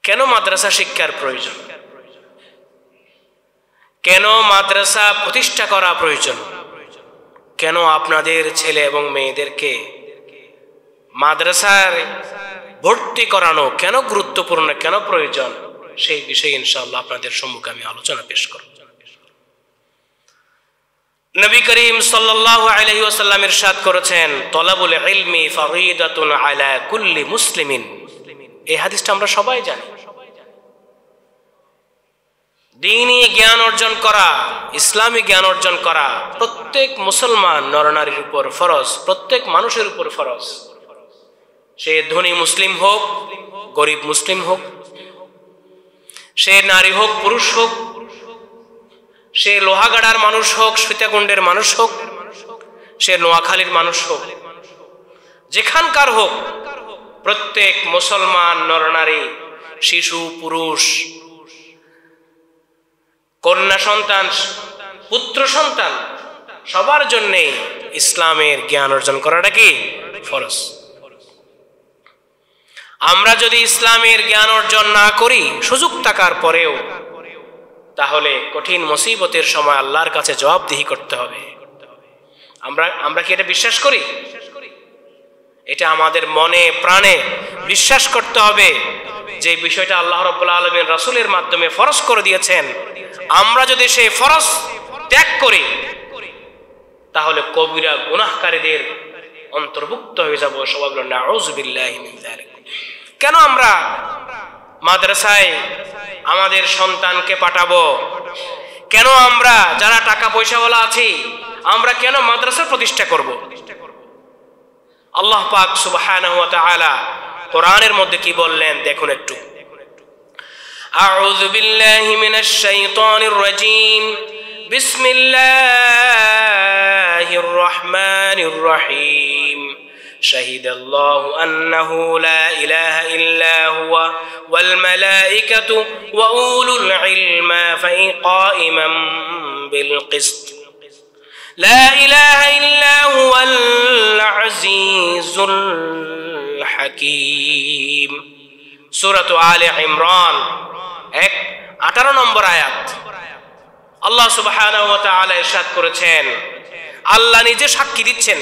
কেন মাদ্রাসা শিক্ষার প্রয়োজন, কেন মাদ্রাসা প্রতিষ্ঠা করা প্রয়োজন, কেন আপনাদের ছেলে এবং মেয়েদেরকে মাদ্রাসায় ভর্তি করানো কেন গুরুত্বপূর্ণ, কেন প্রয়োজন, সেই বিষয়ে ইনশাআল্লাহ আপনাদের সম্মুখে আমি আলোচনা পেশ করব। নবী করিম সাল্লাল্লাহু আলাইহি ওয়াসাল্লাম ইরশাদ করেছেন, তলাবুল ইলমি ফারিদাতুন আলা কুল্লি মুসলিমিন। এই হাদিসটা আমরা সবাই জানি। দ্বীনি জ্ঞান অর্জন করা, ইসলামী জ্ঞান অর্জন করা প্রত্যেক মুসলমান নরনারীর উপর ফরজ, প্রত্যেক মানুষের উপর ফরজ। সে ধনী মুসলিম হোক, গরিব মুসলিম হোক, সে নারী হোক, পুরুষ হোক, সে লোহাগাড়ার মানুষ হোক, সীতাকুণ্ডের মানুষ হোক, সে নোয়াখালীর মানুষ হোক, যেখানকার হোক, প্রত্যেক মুসলমান নরনারী, শিশু, পুরুষ, কন্যা সন্তান, পুত্র সন্তান, সবার জন্যে ইসলামের জ্ঞান অর্জন করাটা কি ফরজ। আমরা যদি ইসলামের জ্ঞান অর্জন না করি সুযোগ থাকার পরেও, তাহলে কঠিন মুসিবতের সময় আল্লাহর কাছে জবাবদিহি করতে হবে। আমরা কি এটা বিশ্বাস করি? এটা আমাদের মনে প্রাণে বিশ্বাস করতে হবে যে বিষয়টা আল্লাহ রাব্বুল আলামিন রাসূলের মাধ্যমে ফরজ করে দিয়েছেন। আমরা যদি সেই ফরজ ত্যাগ করি তাহলে কবিরা গুনাহকারীদের অন্তর্ভুক্ত হয়ে যাব। সবাই বলেন নাউযু বিল্লাহি মিন যালিক। কেন আমরা মাদ্রাসায় আমাদের সন্তানকে পাঠাবো? কেন আমরা যারা টাকা পয়সাওয়ালা আছি আমরা কেন মাদ্রাসা প্রতিষ্ঠা করব? আল্লাহ পাক সুবহানাহু ওয়া তাআলা কোরআনের মধ্যে কি বললেন দেখুন একটু। আউযু বিল্লাহি মিনাশ শাইতানির রাজীম, বিসমিল্লাহির রহমানির রহিম। শাহিদাল্লাহু আন্নাহু লা ইলাহা ইল্লা হুয়া ওয়াল মালাইকাতু ওয়া উলুল ইলমি ফাইকাইমান বিল কিসত লা ইলাহা ইল্লা হুয়াল আজিজুল হাকীম। সূরা আলে ইমরান 18 নম্বর আয়াত। আল্লাহ সুবহানাহু ওয়া তাআলা ইরশাদ করেছেন, আল্লাহ নিজে সাক্ষী দিচ্ছেন।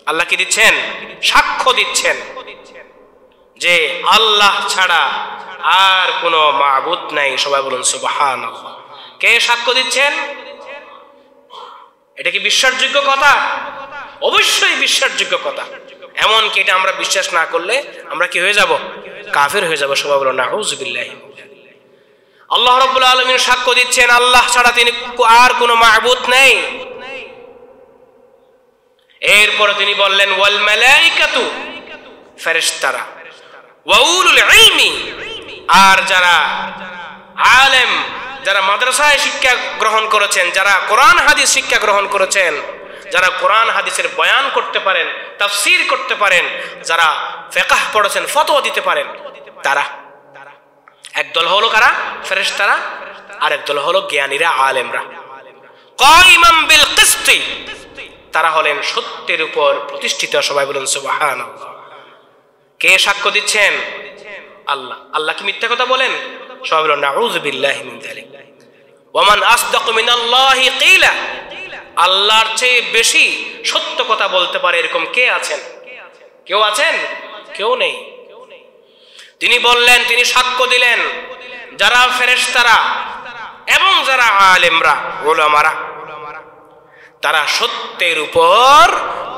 আল্লাহ কি দিচ্ছেন? সাক্ষ্য দিচ্ছেন যে আল্লাহ ছাড়া আর কোনো মাবুদ নাই। সবাই বলুন সুবহানাল্লাহ। কে সাক্ষ্য দিচ্ছেন? এটা কি বিশ্বাসযোগ্য কথা? অবশ্যই বিশ্বাসযোগ্য কথা। এমনকি এটা আমরা বিশ্বাস না করলে আমরা কি হয়ে যাব? কাফের হয়ে যাব। সবাই বলুন নাউযু বিল্লাহি। আল্লাহ রাব্বুল আলামিন সাক্ষ্য দিচ্ছেন আল্লাহ ছাড়া তিনি আর কোনো মাবুদ নেই। এরপর তিনি বললেন ওয়াল মালাইকাতু, ফেরেশতারা, ওয়া উলুল ইলমি, আর যারা আলেম, যারা মাদ্রাসায় শিক্ষা গ্রহণ করেছেন, যারা কোরআন হাদিস শিক্ষা গ্রহণ করেছেন, যারা কোরআন হাদিসের বয়ান করতে পারেন, তাফসীর করতে পারেন, যারা ফিকহ পড়েছেন, ফতোয়া দিতে পারেন, তারা একদল হলো কারা? ফেরেশতারা। আরেক দল হলো জ্ঞানীরা, আলেমরা। কাইমান বিল কিসতি, তারা হলেন সত্যের উপর প্রতিষ্ঠিত। সবাই বলুন সুবহানাল্লাহ। কে সাক্ষ্য দিচ্ছেন? আল্লাহ। আল্লাহ কি মিথ্যা কথা বলেন? সবাই বলুন নাউযু বিল্লাহি মিন যালিক। ওয়া মান আসদাকু মিনাল্লাহি কিলা, আল্লাহর চেয়ে বেশি সত্য কথা বলতে পারে এরকম কে আছেন? কেউ আছেন? কেউ নেই। তিনি বললেন, তিনি সাক্ষ্য দিলেন যারা ফেরেশতারা এবং যারা আলেমরা, উলামারা, তারা সত্যের উপর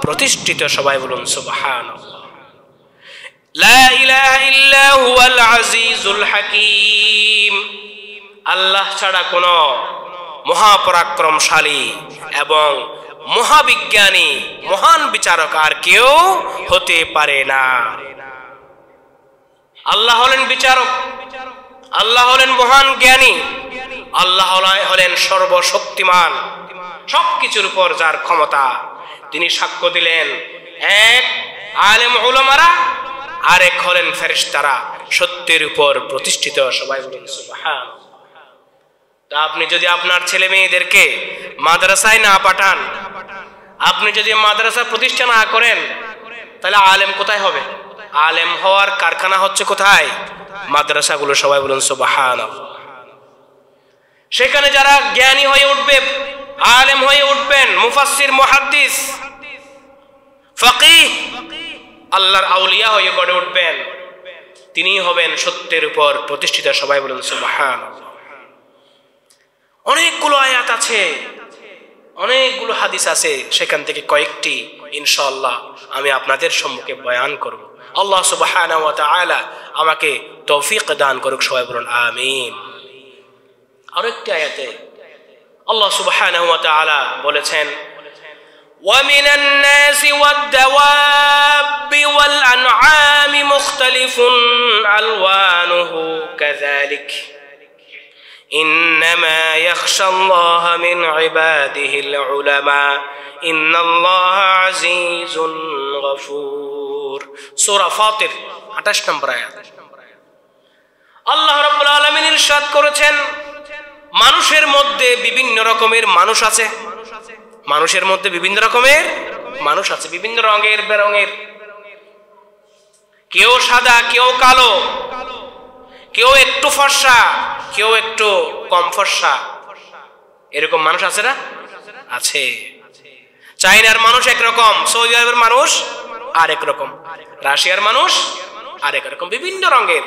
প্রতিষ্ঠিত। সবাই বলুন সুবহানাল্লাহ। লা ইলাহা ইল্লা হুয়াল আজিজুল হাকীম, আল্লাহ ছাড়া কোনো মহাপরাক্রমশালী এবং মহাবিজ্ঞানী, মহান বিচারক আর কেউ হতে পারে না। আল্লাহ হলেন বিচারক, আল্লাহ হলেন মহান জ্ঞানী, আল্লাহ হলেন সর্বশক্তিমান, সবকিছুর উপর যার ক্ষমতা। তিনি সাক্ষ্য দিলেন এক আলেম উলামারা, আরেক হলেন ফেরেশতারা, সত্যের উপর প্রতিষ্ঠিত। সবাই বলুন সুবহানাল্লাহ। তা আপনি যদি আপনার ছেলে মেয়েদেরকে মাদ্রাসায় না পাঠান, আপনি যদি মাদ্রাসা প্রতিষ্ঠা না করেন, তাহলে আলেম কোথায় হবে? আলেম হওয়ার কারখানা হচ্ছে কোথায়? মাদ্রাসাগুলো। সবাই বলুন সুবহানাল্লাহ। সেখানে যারা জ্ঞানী হয়ে উঠবে, আলেম হয়ে উঠবেন, মুফাসসির, মুহাদ্দিস, ফকিহ, আল্লাহর আউলিয়া হয়ে গড়ে উঠবেন, তিনি হবেন সত্যের উপর প্রতিষ্ঠিত। সবাই বলুন সুবহানাল্লাহ। অনেকগুলো আয়াত আছে, অনেকগুলো হাদিস আছে, সেখান থেকে কয়েকটি ইনশাআল্লাহ আমি আপনাদের সম্মুখে বয়ান করব। আল্লাহ সুবহানাহু ওয়া তাআলা আমাকে তৌফিক দান করুক। সবাই বলুন আমিন। আরেকটি আয়াতে আল্লাহ সুবহানাহু ওয়া তাআলা বলেছেন, وَمِنَ النَّاسِ وَالدَّوَابِّ وَالْأَنْعَامِ مُخْتَلِفٌ أَلْوَانُهُ كَذَلِكَ إِنَّمَا يَخْشَى اللَّهَ مِنْ عِبَادِهِ الْعُلَمَاءُ إِنَّ اللَّهَ عَزِيزٌ غَفُورٌ। সূরা ফাতির 28 নম্বর আয়াত। আল্লাহ রাব্বুল আলামিন ইরশাদ করেছেন, মানুষের মধ্যে বিভিন্ন রকমের মানুষ আছে। মানুষের মধ্যে বিভিন্ন রকমের মানুষ আছে, বিভিন্ন রঙের বেরঙের। কেউ সাদা, কেউ কালো, কেউ একটু ফর্সা, কেউ একটু কম ফর্সা। এরকম মানুষ আছে না? আছে। চাইনার মানুষ একরকম, সৌদি আরবের মানুষ আরেক রকম, রাশিয়ার মানুষ আরেক রকম, বিভিন্ন রঙের।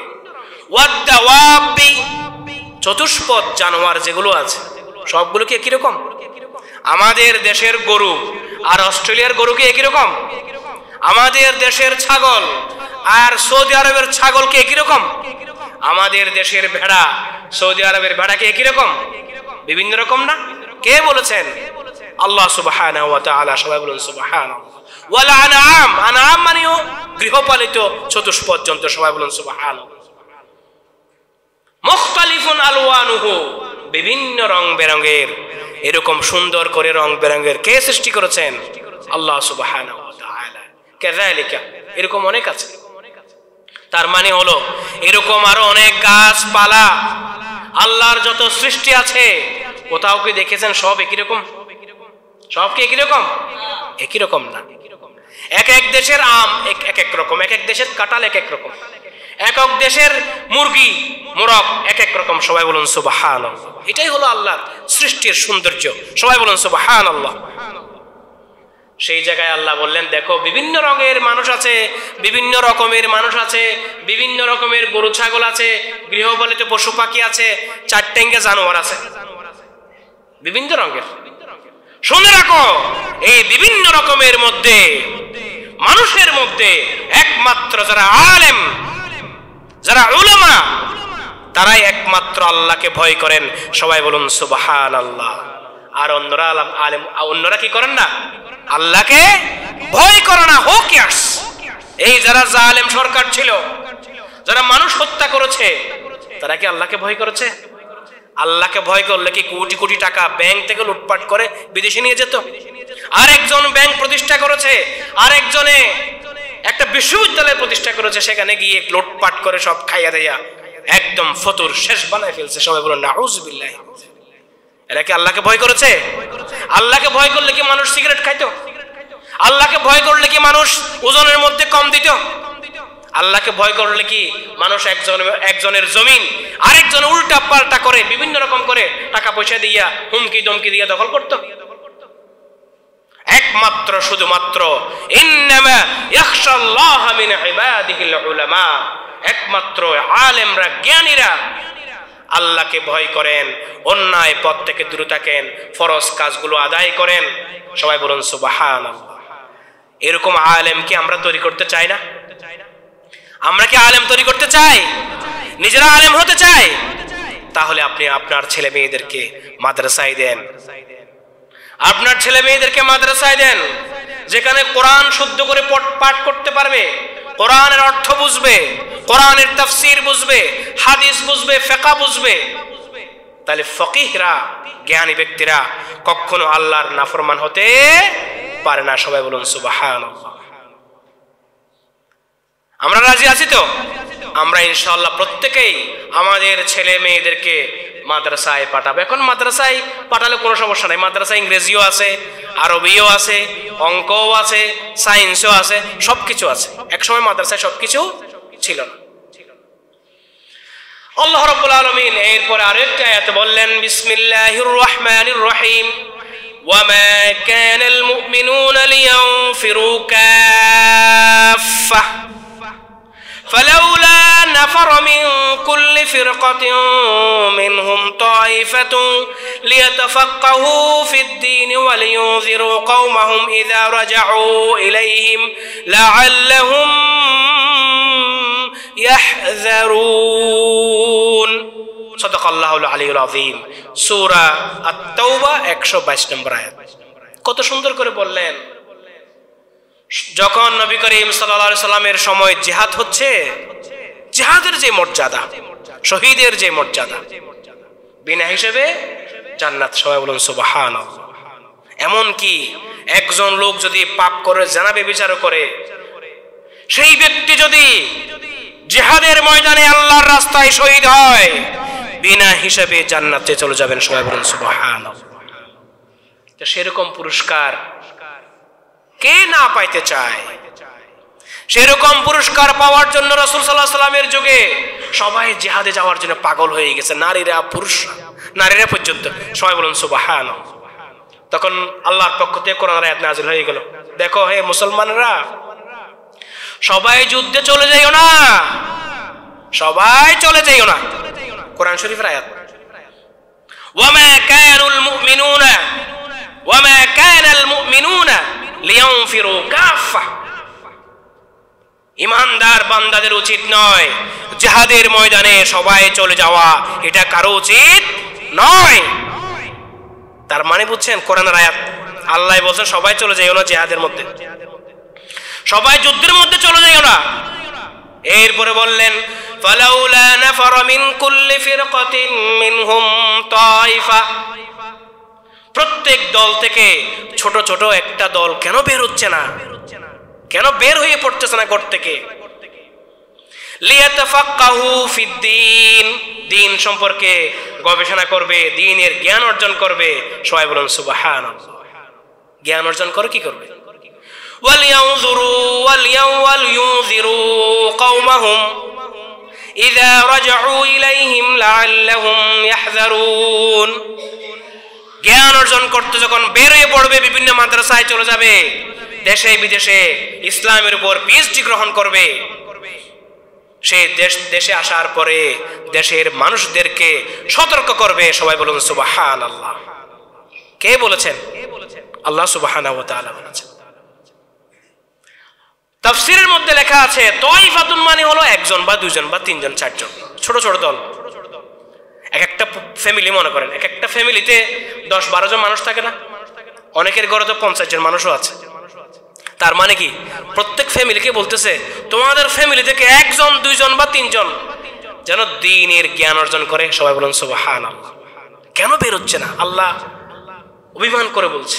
ওয়াদ্দাওয়াবি, চতুষ্পদ জানোয়ার যেগুলো আছে সবগুলো কি একই রকম? আমাদের দেশের গরু আর অস্ট্রেলিয়ার গরু কি একই রকম? আমাদের দেশের ছাগল আর সৌদি আরবের ছাগল কি একই রকম? আমাদের দেশের ভেড়া সৌদি আরবের ভেড়া কি একই রকম? বিভিন্ন রকম না? কে বলেছেন? আল্লাহ সুবহানাহু ওয়া তাআলা। সবাই বলুন সুবহানাল্লাহ। ওয়াল আনআম, আনআম মানেও গৃহপালিত চতুষ্পদ জন্তু। সবাই বলুন সুবহানাল্লাহ। মুখতালিফুন আলওয়ানুহু, বিভিন্ন রং বেরঙের। এরকম সুন্দর করে রং বেরঙের কে সৃষ্টি করেছেন? আল্লাহ সুবহানাহু ওয়া তাআলা। কাযালিকা, এরকম অনেক আছে। তার মানে হলো এরকম আরো অনেক গাছপালা, আল্লাহর যত সৃষ্টি আছে, কোথাও কি দেখেছেন সব একই রকম? সব কি একই রকম? একই রকম না। এক এক দেশের আম এক এক রকম, এক এক দেশের কাঁঠাল এক এক রকম, এক এক দেশের মুরগি মোরগ এক এক রকম। সবাই বলুন সুবহানাল্লাহ। এটাই হলো আল্লাহর সৃষ্টির সৌন্দর্য। সবাই বলুন সুবহানাল্লাহ। সেই জায়গায় আল্লাহ বললেন, দেখো বিভিন্ন রঙের মানুষ আছে, বিভিন্ন রকমের মানুষ আছে, বিভিন্ন রকমের গরু ছাগল আছে, গৃহপালিত পশু পাখি আছে, চারটেঙ্গে জানোয়ার আছে, বিভিন্ন রঙের। শুনে রাখো, এই বিভিন্ন রকমের মধ্যে, মানুষের মধ্যে একমাত্র যারা আলেম, যারা উলামা, তারাই একমাত্র আল্লাহকে ভয় করেন। সবাই বলুন সুবহানাল্লাহ। আর অন্যরা আলেম, অন্যরা কি করেন না? আল্লাহকে ভয় করে না। হো কিয়াস, এই যারা জালেম সরকার ছিল, যারা মানুষ হত্যা করেছে, তারা কি আল্লাহকে ভয় করেছে? আল্লাহকে ভয় করলে কি কোটি কোটি টাকা ব্যাংক থেকে লুটপাট করে বিদেশে নিয়ে যেত? আরেকজন ব্যাংক প্রতিষ্ঠা করেছে, আরেকজনে একটা বিশ্ববিদ্যালয় প্রতিষ্ঠা করেছে, সেখানে গিয়ে লুটপাট করে সব খাইয়া দেয়া একদম ফতুর শেষ বানায় ফেলছে। সবাই বলুন নাউযুবিল্লাহ। এরা কি আল্লাহকে ভয় করেছে? আল্লাহকে ভয় করলে কি মানুষ সিগারেট খাইতো? আল্লাহকে ভয় করলে কি মানুষ ওজনের মধ্যে কম দিত? আল্লাহকে ভয় করলে কি মানুষ একজনের জমিন আরেকজন উল্টা পাল্টা করে বিভিন্ন রকম করে টাকা পয়সা দিয়া হুমকি দমকি দিয়া দখল করত? একমাত্র শুধুমাত্র ইন্নামা ইয়াখশাল্লাহা মিন ইবাদিহিল উলামা, একমাত্র আলেমরা, জ্ঞানীরা আল্লাহকে ভয় করেন, অন্যায় পথ থেকে দূরে থাকেন, ফরজ কাজগুলো আদায় করেন। সবাই বলুন সুবহানাল্লাহ। এরকম আলেম কি আমরা তৈরি করতে চাই না? আমরা কি আলেম তৈরি করতে চাই? নিজেরা আলেম হতে চাই? তাহলে আপনি আপনার ছেলে মেয়েদেরকে মাদ্রাসায় দেন, আপনার ছেলে মেয়েদেরকে মাদ্রাসায় দেন, যেখানে কোরআন শুদ্ধ করে পাঠ করতে পারবে, কোরআনের অর্থ বুঝবে, কোরআনের তাফসীর বুঝবে, হাদিস বুঝবে, ফিকহ বুঝবে। তাহলে ফকিহরা, জ্ঞানী ব্যক্তিরা কখনো আল্লাহর নাফরমান হতে পারে না। সবাই বলুন সুবহানাল্লাহ। আমরা রাজি আছি তো? আমরা ইনশাআল্লাহ প্রত্যেকেই আমাদের ছেলে মেয়েদেরকে মাদ্রাসায় পাঠাবো। এখন মাদ্রাসায় পাঠালে কোনো সমস্যা নাই, মাদ্রাসায় ইংরেজিও আছে, আরবিও আছে, অঙ্কও আছে, সায়েন্সও আছে, সবকিছু আছে। একসময় মাদ্রাসায় সবকিছু ছিল না। আল্লাহ রাব্বুল আলামিন এরপরে আরেকটা আয়াতে বললেন, বিসমিল্লাহির রহমানির রহিম, ওয়ামা কানাল মুমিনুনা লিয়ানফিরু কাফফা فلولا نفر من كل فرقة منهم طائفة ليتفقهوا في الدين ولينذروا قومهم إذا رجعوا إليهم لعلهم يحذرون صدق الله العلي العظيم সূরা আত-তাওবা 122 নম্বর আয়াত। কত সুন্দর করে বললেন, যখন নবী করিম সাল্লাল্লাহু আলাইহি সাল্লামের সময় জিহাদ হচ্ছে, জিহাদের যে মর্যাদা, শহীদের যে মর্যাদা, বিনা হিসেবে জান্নাত। সবাই বলুন সুবহানাল্লাহ। এমন কি একজন লোক যদি পাপ করে, জানা ব্যভিচার করে, সেই ব্যক্তি যদি জিহাদের ময়দানে আল্লাহর রাস্তায় শহীদ হয়, বিনা হিসেবে জান্নাতে চলে যাবেন। সবাই বলুন সুবহানাল্লাহ। তো সেরকম পুরস্কার কে না পাইতে চায়? সেরকম পুরস্কার পাওয়ার জন্য রাসূল সাল্লাল্লাহু আলাইহি সাল্লামের যুগে সবাই জিহাদে যাওয়ার জন্য পাগল হয়ে গেছে, নারীরা, পুরুষরা, নারীরা পর্যন্ত। সবাই বলুন সুবহানাল্লাহ। তখন আল্লাহর পক্ষ থেকে কোরআনের আয়াত নাযিল হয়ে গেল, দেখো হে মুসলমানরা, সবাই যুদ্ধে চলে যাইও না, সবাই চলে যাইও না। কোরআন শরীফের আয়াত, ওয়ামা কানাল মুমিনুনা লিয়ানফিরু কাফফা। ইমানদার বান্দাদের উচিত নয় জিহাদের ময়দানে সবাই চলে যাওয়া, এটা কারো উচিত নয়। তার মানে বুঝছেন কোরআনের আয়াত, আল্লাহ বলছেন সবাই চলে যাইও না জিহাদের মধ্যে, সবাই যুদ্ধের মধ্যে চলে যাইও না। এরপরে বললেন, ফালাউলা নাফারা মিন কুল্লি ফিরকাতিন মিনহুম তাইফা। প্রত্যেক দল থেকে ছোট ছোট একটা দল কেন বের হচ্ছে না, কেন বের হয়ে পড়তেছে না ঘর থেকে? লিয়াতাফাক্কাহু ফিদ্দীন, দ্বীন সম্পর্কে গবেষণা করবে, দ্বীনের জ্ঞান অর্জন করবে। সবাই বলুন সুবহানাল্লাহ। জ্ঞান অর্জন করে কি করবে? ওয়ালিয়ুযিরু কওমাহুম ইযা রাজউ ইলাইহিম লাআল্লাহুম ইয়াহযারুন। জ্ঞান অর্জন করতে যখন বের হয়ে পড়বে, বিভিন্ন মাদ্রাসায় চলে যাবে, দেশে বিদেশে ইসলামের উপর পিএইচডি গ্রহণ করবে, সে দেশে আসার পরে দেশের মানুষদেরকে সতর্ক করবে। সবাই বলুন সুবহানাল্লাহ। কে বলেছেন? আল্লাহ সুবহানাহু ওয়া তাআলা বলেছেন। তাফসীরের মধ্যে লেখা আছে, তাইফাতুন মানে হলো একজন বা দুইজন বা তিনজন, চারজন, ছোট ছোট দল। এক একটা ফ্যামিলি, মনে করেন এক একটা ফ্যামিলিতে 10-12 জন মানুষ থাকে না? অনেকের ঘরে তো 50 জন মানুষও আছে। তার মানে কি প্রত্যেক ফ্যামিলিকে বলতেছে, তোমাদের ফ্যামিলি থেকে একজন, দুইজন বা তিনজন যেন দ্বীনের জ্ঞান অর্জন করে। সবাই বলুন সুবহানাল্লাহ। কেন বের হচ্ছে না? আল্লাহ অভিমান করে বলছে।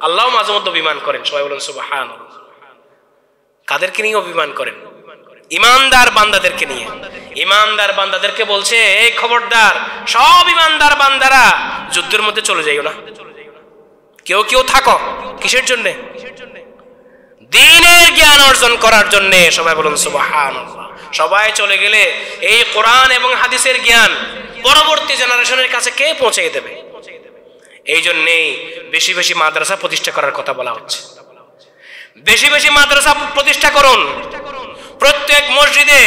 আল্লাহ মাঝে মধ্যে অভিমান করেন। সবাই বলুন সুবহানাল্লাহ। কাদেরকে নিয়ে অভিমান করেন? ইমানদার বান্দাদেরকে নিয়ে। ইমানদার বান্দাদেরকে বলছে, এই খবরদার, সব ইমানদার বান্দারা যুদ্ধের মধ্যে চলে যাইও না, কেউ কেউ থাকো। কিসের জন্য? দ্বীনের জ্ঞান অর্জন করার জন্য। সবাই বলুন সুবহানাল্লাহ। সবাই চলে গেলে এই কোরআন এবং হাদিসের জ্ঞান পরবর্তী জেনারেশনের কাছে কে পৌঁছে দেবে? এই জন্যেই বেশি বেশি মাদ্রাসা প্রতিষ্ঠা করার কথা বলা হচ্ছে। বেশি বেশি মাদ্রাসা প্রতিষ্ঠা করুন। প্রত্যেক মসজিদে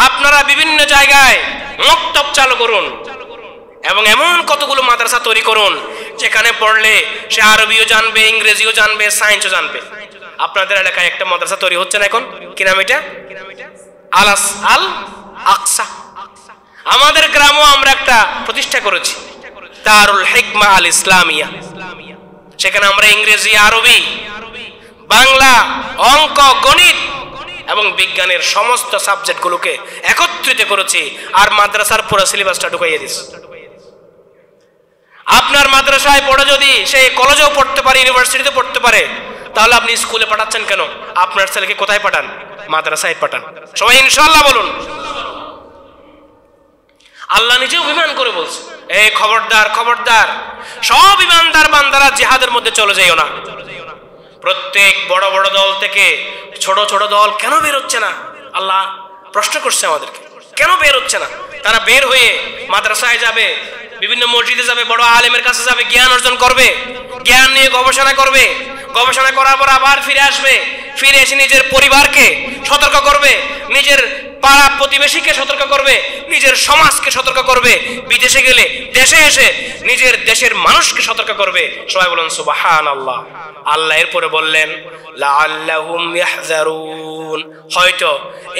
আপনারা বিভিন্ন জায়গায় মক্তব চালু করুন এবং এমন কতগুলো মাদ্রাসা তৈরি করুন যেখানে পড়লে সে আরবিও জানবে, ইংরেজিও জানবে, সায়েন্সও জানবে। আপনাদের এলাকায় একটা মাদ্রাসা তৈরি হচ্ছে না এখন, কি নাম এটা? আল আকসা। আমাদের গ্রামেও আমরা একটা প্রতিষ্ঠা করেছি, দারুল হিকমা আল ইসলামিয়া। সেখানে আমরা ইংরেজি, আরবি, বাংলা, অঙ্ক, গণিত এবং বিজ্ঞানের সমস্ত সাবজেক্টগুলোকে একত্রিত করেছি আর মাদ্রাসার পুরো সিলেবাসটা ঢুকাইয়ে দিয়েছি। আপনার মাদ্রাসায় পড়ে যদি সে কলেজেও পড়তে পারে, ইউনিভার্সিটিতে পড়তে পারে, তাহলে আপনি স্কুলে পাঠাচ্ছেন কেন? আপনার ছেলেকে কোথায় পাঠান? মাদ্রাসায় পাঠান। সবাই ইনশাআল্লাহ বলুন। আল্লাহ নিজে অভিমান করে বলছে, এই খবরদার খবরদার, সব ইমানদার বান্দারা জিহাদের মধ্যে চলে যাইও না। প্রত্যেক বড় বড় দল থেকে ছোট ছোট দল কেন বের হচ্ছে না? আল্লাহ প্রশ্ন করছে আমাদেরকে, কেন বের হচ্ছে না? তারা বের হয়ে মাদ্রাসায় যাবে, বিভিন্ন মসজিদে যাবে, বড় আলেমের কাছে যাবে, জ্ঞান অর্জন করবে, জ্ঞান নিয়ে গবেষণা করবে, গবেষণা করার পর আবার ফিরে আসবে, ফিরে এসে নিজের পরিবারকে সতর্ক করবে, নিজের পাড়া প্রতিবেশীকে সতর্ক করবে, নিজের সমাজকে সতর্ক করবে, বিদেশে গেলে দেশে এসে নিজের দেশের মানুষকে সতর্ক করবে। সবাই বলুন সুবহানাল্লাহ। আল্লাহ এরপরে বললেন লাআল্লাহুম ইয়াহযারুন, হয়তো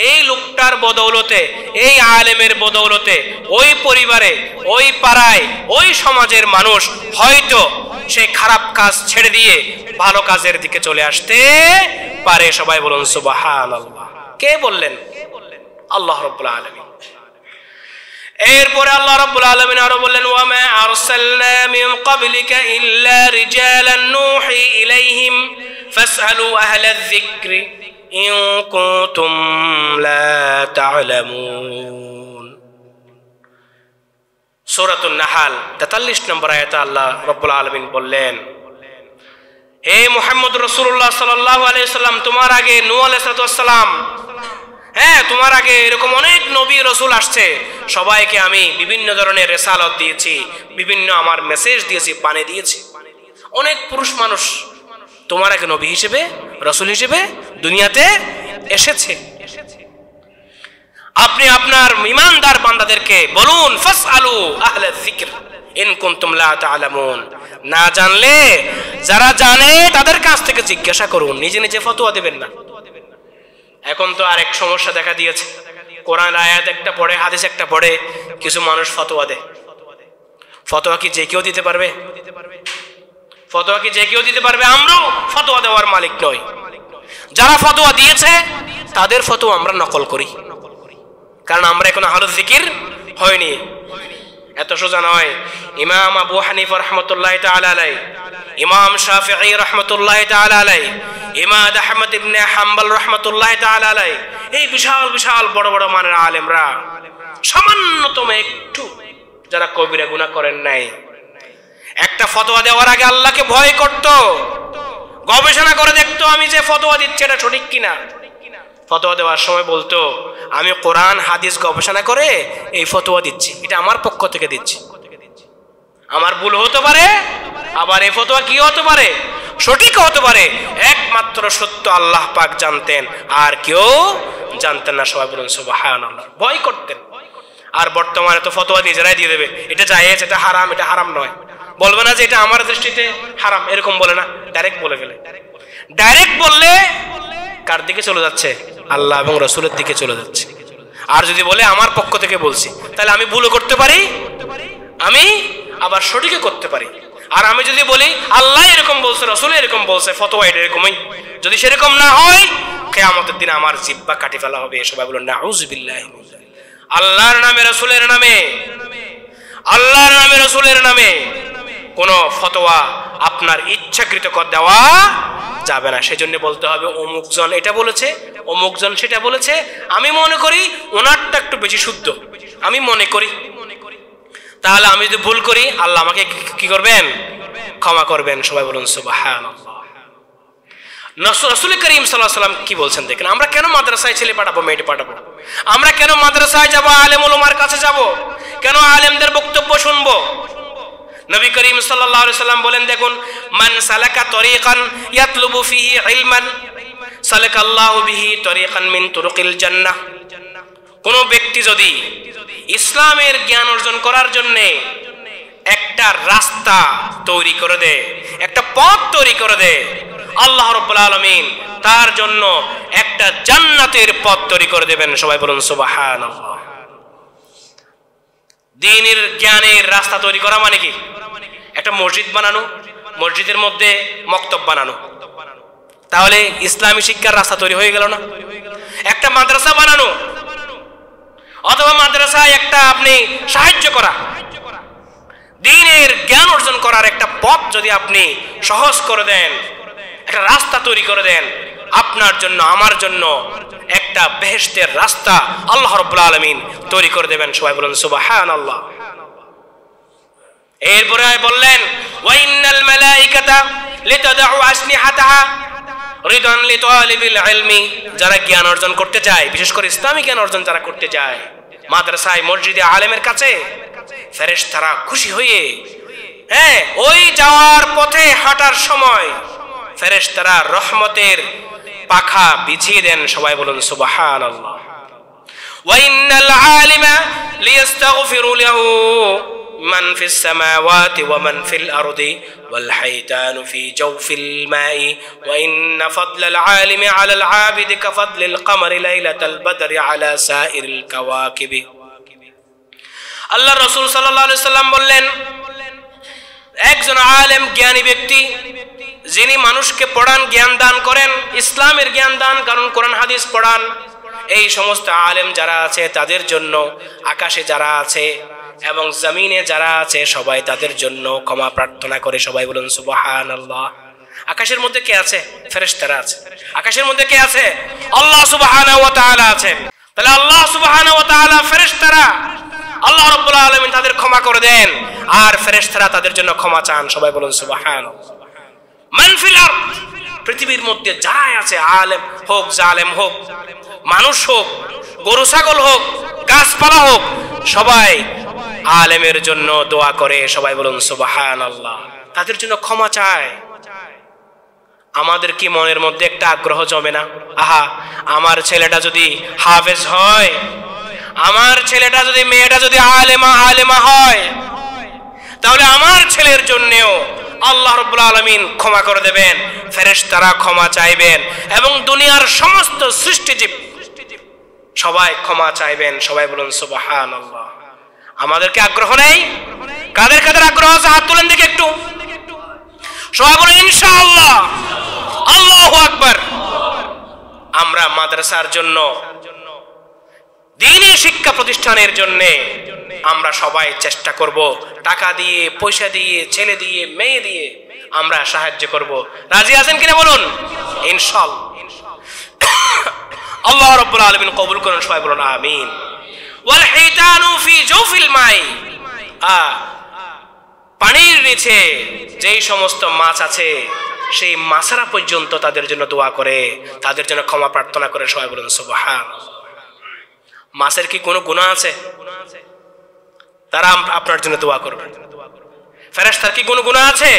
এই লোকটার বদৌলতে, এই আলেমের বদৌলতে ওই পরিবারে, ওই পাড়ায়, ওই সমাজের মানুষ হয়তো সে খারাপ কাজ ছেড়ে দিয়ে ভালো কাজের দিকে চলে আসতে পারে। সবাই বলুন সুবহানাল্লাহ। কে বললেন? আল্লাহ রাব্বুল আলামিন। এরপরে আল্লাহ রাব্বুল আলামিন আরো বললেন ওয়া মা আরসালনা মিন ক্বাবলিকা ইল্লা রিজালান নূহি ইলাইহিম ফাসআলু আহলায যিকরি ইন কুনতুম লা তা'লামুন। সূরাতুন নাহাল 43 নম্বর আয়াতে আল্লাহ রাব্বুল আলামিন বললেন, হে মুহাম্মদ রাসূলুল্লাহ সাল্লাল্লাহু আলাইহি ওয়াসাল্লাম, তোমার আগে নূহ আলাইহিস সালাম, হ্যাঁ তোমার আগে এরকম অনেক নবী রসুল আসছে, সবাইকে আমি বিভিন্ন ধরনের রিসালাত দিয়েছি, বিভিন্ন আমার মেসেজ দিয়েছি, পানে দিয়েছি। অনেক পুরুষ মানুষ তোমার আগে নবী হিসেবে, রসুল হিসেবে দুনিয়াতে এসেছে। আপনি আপনার ঈমানদার বান্দাদেরকে বলুন ফাসআলু আহলায যিকর ইন কুনতুম লা তা'লামুন, না জানলে যারা জানে তাদের কাছ থেকে জিজ্ঞাসা করুন, নিজে নিজে ফতোয়া দেবেন না। এখন তো আরেক সমস্যা দেখা দিয়েছে, কোরআন আয়াত একটা পড়ে, হাদিস একটা পড়ে, কিছু মানুষ ফতোয়া দেয়। ফতোয়া কি যে কেউ দিতে পারবে? ফতোয়া কি যে কেউ দিতে পারবে? আমরাও ফতোয়া দেওয়ার মালিক নই। যারা ফতোয়া দিয়েছে তাদের ফতোয়া আমরা নকল করি, কারণ আমরা এখন আহলুয যিকির হয়নি। এত সোজা নয়। ইমাম আবু হানিফা রাহমাতুল্লাহি তাআলা আলাইহি, ইমাম শাফিঈ রাহমাতুল্লাহি তাআলা আলাইহি, ইমাম আহমদ ইবনে হাম্বল রাহমাতুল্লাহি তাআলা আলাইহি, এই বিশাল বিশাল বড় বড় মানের আলেমরা সামান্যতম একটু যারা কবিরা গুনাহ করেন নাই, একটা ফতোয়া দেওয়ার আগে আল্লাহকে ভয় করত, গবেষণা করে দেখতো আমি যে ফতোয়া দিচ্ছি এটা সঠিক কিনা। ফতোয়া দেওয়ার সময় বলতো আমি কোরআন হাদিস গবেষণা করে এই ফতোয়া দিচ্ছি, এটা আমার পক্ষ থেকে দিচ্ছি, আমার ভুল হতে পারে, আবার এই ফতোয়া কি হতে পারে, সঠিক হতে পারে। একমাত্র সত্য আল্লাহ পাক জানতেন, আর কেউ জানতেন না। সবাই বলুন সুবহানাল্লাহ। ভয় করতেন। আর বর্তমানে তো ফতোয়া নিজেরাই দিয়ে দেবে, এটা জায়েজ, এটা হারাম, এটা হারাম নয়। বলবে না যে এটা আমার দৃষ্টিতে হারাম, এরকম বলে না, ডাইরেক্ট বলে ফেলে। ডাইরেক্ট বললে কার দিকে চলে যাচ্ছে? আল্লাহ এবং রাসূলের দিকে চলে যাচ্ছে। আর যদি বলে আমার পক্ষ থেকে বলছি, তাহলে আমি ভুলও করতে পারি, আমি আবার সঠিকও করতে পারি। আর আমি যদি বলি আল্লাহ এরকম বলছে, রাসূল এরকম বলছে, ফতোয়া এরকমই, যদি সেরকম না হয় কিয়ামতের দিন আমার জিহ্বা কাটি ফেলা হবে। সবাই বলুন নাউযুবিল্লাহি। আল্লাহর নামে, রাসূলের নামে, আল্লাহর নামে রাসূলের নামে কোন ফতোয়া আপনার ইচ্ছাকৃত করে দেওয়া যাবে না। সেজন্য বলতে হবে অমুকজন এটা বলেছে, অমুকজন সেটা বলেছে, আমি মনে করি ওনারটা একটু বেশি শুদ্ধ, আমি মনে করি। তাহলে আমি যদি ভুল করি আল্লাহ আমাকে কি করবেন? ক্ষমা করবেন। সবাই বলুন সুবহানাল্লাহ। রাসূল করিম সাল্লাল্লাহু আলাইহি ওয়াসাল্লাম কি বলছেন দেখেন। আমরা কেন মাদ্রাসায় ছেলে পাঠাবো, মেয়ে পাঠাবো? আমরা কেন মাদ্রাসায় যাব, আলেম উলামার কাছে যাব, কেন আলেমদের বক্তব্য শুনবো? নবী করিম সাল্লাল্লাহু আলাইহি ওয়াসাল্লাম বলেন, দেখুন মান সালাকা তরিকান ইয়াতলুবু ফিহি ইলমান সালাকাল্লাহু বিহি তরিকান মিন তুরুকিল জান্নাহ। কোন ব্যক্তি যদি ইসলামের জ্ঞান অর্জন করার জন্য একটা রাস্তা তৈরি করে দেয়, একটা পথ তৈরি করে দেয়, আল্লাহ রাব্বুল আলামিন তার জন্য একটা জান্নাতের পথ তৈরি করে দেবেন। সবাই বলুন সুবহানাল্লাহ। দ্বীনের জ্ঞানের রাস্তা তৈরি করা মানে কি? একটা মসজিদ বানানো, মসজিদের মধ্যে মক্তব বানানো, তাহলে ইসলামী শিক্ষার রাস্তা তৈরি হয়ে গেল না? একটা মাদ্রাসা বানানো, অথবা মাদ্রাসায় একটা আপনি সাহায্য করা, দ্বীনের জ্ঞান অর্জন করার একটা পথ যদি আপনি সহজ করে দেন, একটা রাস্তা তৈরি করে দেন, আপনার জন্য আমার জন্য একটা বেহেশতের রাস্তা আল্লাহ রাব্বুল আলামিন তৈরি করে দেবেন। সবাই বলুন সুবহানাল্লাহ। এরপরে বললেন ওয়া ইন্নাল মালাইকাতা লিতাদউ আসনিহাতাহা রিদান লিতালিবিল ইলমি, যারা জ্ঞান অর্জন করতে চায়, বিশেষ করে ইসলামী জ্ঞান অর্জন যারা করতে চায় মাদ্রাসায় মসজিদে আলেমের কাছে, ফেরেশতারা খুশি হয়ে ওই যাওয়ার পথে হাঁটার সময় ফেরেশতারা রহমতের পাখা বিছিয়ে দেন। সবাই বলুন সুবহানাল্লাহ। ওয়া ইন্নাল আলিমা লিয়াস্তাগফিরু লাহু মান ফিস সামাওয়াতি ওয়া মান ফিল আরদি ওয়াল হাইতানু ফি জাওফিল মাই ওয়া ইন্না ফাদলাল আলিমি আলাল আবিদি কাফাদলিল কমারি লাইলাতাল বদরি আলা সাইরিল কাওয়াকিবি। আল্লাহর রাসূল সাল্লাল্লাহু আলাইহি সাল্লাম বললেন, একজন আলেম জ্ঞানী ব্যক্তি যিনি মানুষকে পড়ান, জ্ঞান দান করেন, ইসলামের জ্ঞান দান করেন, কোরআন হাদিস পড়ান, এই সমস্ত আলেম যারা আছে তাদের জন্য আকাশে যারা আছে এবং জমিনে যারা আছে সবাই তাদের জন্য ক্ষমা প্রার্থনা করে। সবাই বলুন সুবহানাল্লাহ। আকাশের মধ্যে কে আছে? ফেরেশতারা আছে। আকাশের মধ্যে কে আছে? আল্লাহ সুবহানাহু ওয়া তাআলা আছেন। তাহলে আল্লাহ সুবহানাহু ওয়া তাআলা, ফেরেশতারা, আল্লাহ রাব্বুল আলামিন তাদের ক্ষমা করে দেন আর ফেরেশতারা তাদের জন্য ক্ষমা চান। সবাই বলুন সুবহানাল্লাহ। মান ফিল আরদ, পৃথিবীর মধ্যে যারা আছে, আলেম হোক, জালেম হোক, মানুষ হোক, গরু ছাগল হোক, গাছপালা হোক, সবাই আলেমের জন্য দোয়া করে। সবাই বলুন সুবহানাল্লাহ। তাদের জন্য ক্ষমা চায়। আমাদের কি মনের মধ্যে একটা আগ্রহ জমে না? আহা, আমার ছেলেটা যদি হাফেজ হয়, আমার ছেলেটা যদি, মেয়েটা যদি আলেমা হয়, তাহলে আমার ছেলের জন্যও আল্লাহ রাব্বুল আলামিন ক্ষমা করে দেবেন, ফেরেশতারা ক্ষমা চাইবেন এবং দুনিয়ার সমস্ত সৃষ্টিজীব সবাই ক্ষমা চাইবেন। সবাই বলুন সুবহানাল্লাহ। আমাদেরকে আগ্রহ নেই? কাদের কাদের আগ্রহ আছে হাত তুলেন দেখি একটু। সবাই বলুন ইনশাআল্লাহ। আল্লাহু আকবার। আমরা মাদ্রাসার জন্য, দ্বীনি শিক্ষা প্রতিষ্ঠানের জন্য আমরা সবাই চেষ্টা করব, টাকা দিয়ে, পয়সা দিয়ে, ছেলে দিয়ে, মেয়ে দিয়ে আমরা সাহায্য করব। রাজি আছেন কিনা বলুন ইনশাআল্লাহ। আল্লাহ রাব্বুল আলামিন কবুল করুন। সবাই বলুন আমিন। ওয়াল হাইতানু ফি জাওফিল মাই, পানির নিচে যেই সমস্ত মাছ আছে সেই মাছেরা পর্যন্ত তাদের জন্য দোয়া করে, তাদের জন্য ক্ষমা প্রার্থনা করে। সবাই বলুন সুবহানাল্লাহ। মাছের কি কোনো গুনাহ আছে? তারা আপনার জন্য দোয়া করবে। ফেরেশতার কি কোনো গুনাহ আছে?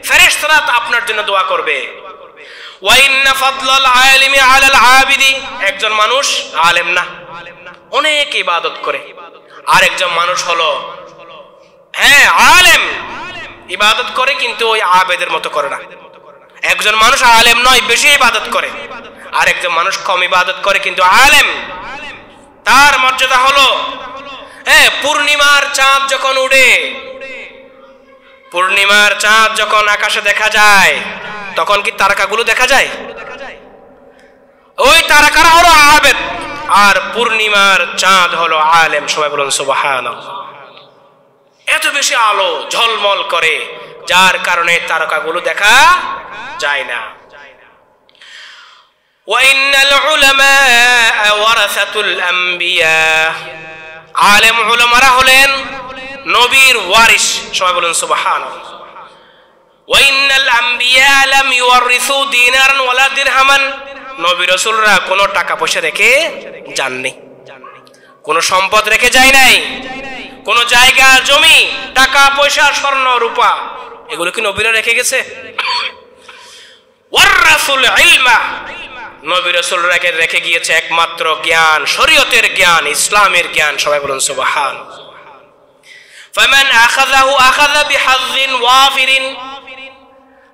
ফেরেশতারা আপনার জন্য দোয়া করবে। ওয়া ইন্না ফাদলাল আলিমি আলাল আবিদি, একজন মানুষ আলেম না, অনেক ইবাদত করে, আর একজন মানুষ হলো আলেম, ইবাদত করে কিন্তু ওই আবেদের মতো করে না। একজন মানুষ আলেম নয়, বেশি ইবাদত করে, আর একজন মানুষ কম ইবাদত করে কিন্তু আলেম। তার মর্যাদা হলো পূর্ণিমার চাঁদ যখন উঠে, পূর্ণিমার চাঁদ যখন আকাশে দেখা যায় তখন কি তারকাগুলো দেখা যায়? ওই তারকারা হলো আবেদ আর পূর্ণিমার চাঁদ হলো আলেম। সবাই বলুন সুবহানাল্লাহ। এত বেশি আলো ঝলমল করে যার কারণে তারকাগুলো দেখা যায় না। ওয়াইন্নাল উলামা ওয়ারাসাতুল আম্বিয়া, আলেম উলামারা হলেন নবীর ওয়ারিস। সবাই বলুন সুবহানাল্লাহ। ওয়াইন্নাল আম্বিয়া লাম ইউরিসু দিনারান ওয়ালা দিরহামান, নবী রাসূলরা কোনো টাকা পয়সা রেখে যাননি, কোনো সম্পদ রেখে যায় নাই, কোন জায়গা জমি, টাকা পয়সা, স্বর্ণ রূপা, এগুলো কি নবীরা রেখে গেছে? ওয়ারাসুল ইলমা, নবী রাসূলরা রেখে গিয়েছে একমাত্র জ্ঞান, শরীয়তের জ্ঞান, ইসলামের জ্ঞান। সবাই বলুন সুবহানাল্লাহ। ফামান আখাযাহু আখাযা বিহাযিন ওয়াফিরিন,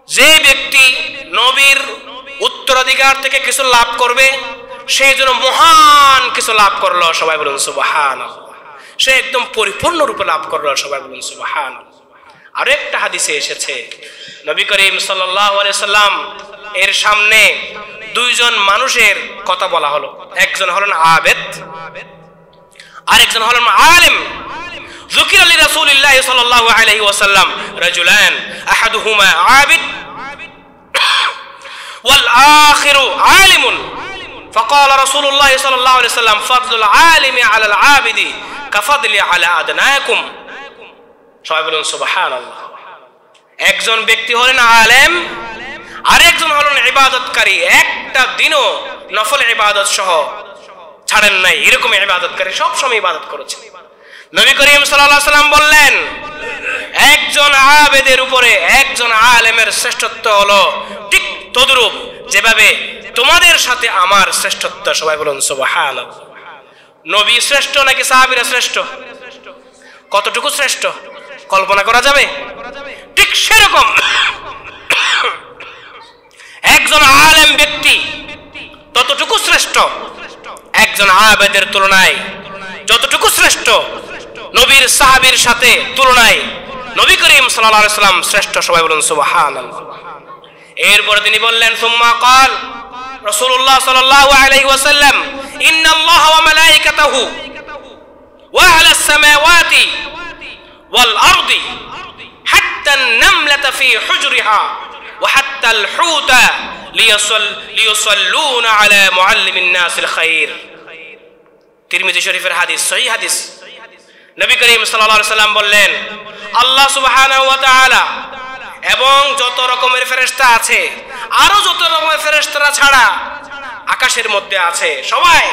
যে ব্যক্তি নবীর উত্তরাধিকার থেকে কিছু লাভ করবে সেই জন্য মহান কিছু লাভ করলো। সবাই বলুন সুবহানাল্লাহ। সে একদম পরিপূর্ণ রূপে লাভ করলো। সবাই বলুন সুবহানাল্লাহ। আরেকটা হাদিসে এসেছে নবী করিম সাল্লাল্লাহু আলাইহি সাল্লাম এর সামনে দুইজন মানুষের কথা বলা হলো। একজন হলেন আবেদ, আরেকজন হলেন আলেম। যুকির আলী রাসূলুল্লাহ সাল্লাল্লাহু আলাইহি ওয়াসাল্লাম রাজুলান আহাদুহুমা আবিদ ওয়াল আখিরু আলিমুন, فقال رسول الله صلى الله عليه وسلم فضل العالم على العابد كفضل على أدناكم। সবাই বলুন সুবহানাল্লাহ। একজন ব্যক্তি হলেন আলেম, আরেকজন হলেন ইবাদতকারী। একটা দিনও নফল ইবাদত সহ ছাড়েন নাই, এরকম ইবাদতকারী সব সময় ইবাদত করেছেন। নবী করিম সাল্লাল্লাহু আলাইহি ওয়াসাল্লাম বললেন, একজন আবেদের উপরে একজন আলেমের শ্রেষ্ঠত্ব হলো ঠিক তদ্রূপ যেভাবে তোমাদের সাথে আমার শ্রেষ্ঠত্ব। সবাই বলুন সুবহানাল্লাহ। নবী শ্রেষ্ঠ নাকি সাহাবীরা শ্রেষ্ঠ? কতটুকু শ্রেষ্ঠ কল্পনা করা যাবে? ঠিক সেরকম একজন আলেম ব্যক্তি ততটুকু শ্রেষ্ঠ একজন আবেদের তুলনায়, যতটুকু শ্রেষ্ঠ নবীর সাহাবীর সাথে তুলনায় নবী করিম সাল্লাল্লাহু আলাইহি ওয়াসাল্লাম শ্রেষ্ঠ। সবাই বলুন সুবহানাল্লাহ। এরপরে তিনি বললেন, সুম্মা ক্বাল রাসূলুল্লাহ সাল্লাল্লাহু আলাইহি ওয়াসাল্লাম, ইন্নাল্লাহা ওয়া মালাইকাতাহু ওয়া আহলাস সামাওয়াতি ওয়াল আরদি হাত্তা আন-নামলাতা ফি হুজরিহা ওয়া হাত্তা আল-হুতা লিয়াসাল্লুনা আলা মুআল্লিমিন নাসিল খায়র। তিরমিজি শরীফের হাদিস, সহিহ হাদিস। নবী করিম সাল্লাল্লাহু আলাইহি ওয়াসাল্লাম বললেন, আল্লাহ সুবহানাহু ওয়া তাআলা এবং যত রকমের ফেরেশতা আছে, আরো যত রকমের ফেরেশতারা ছাড়া আকাশের মধ্যে আছে সবাই,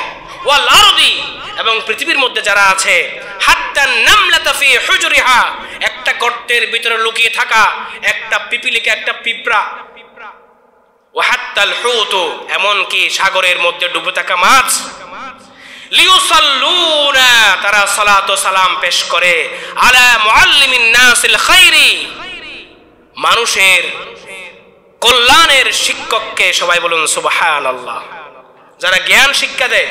ওয়াল আরদি এবং পৃথিবীর মধ্যে যারা আছে, হাত্তা নামলাতা ফি হুজরিহা একটা গর্তের ভিতরে লুকিয়ে থাকা একটা পিপিলিকা, একটা পিঁপড়া, ওয়া হাত্তাল হুতু এমন কি সাগরের মধ্যে ডুবে থাকা মাছ, লিউসাল্লুনা তারা সালাত ও সালাম পেশ করে, আলা মুআল্লিমিন নাসিল খায়রি মানুষের কল্যাণের শিক্ষককে। সবাই বলুন সুবহানাল্লাহ। যারা জ্ঞান শিক্ষা দেয়,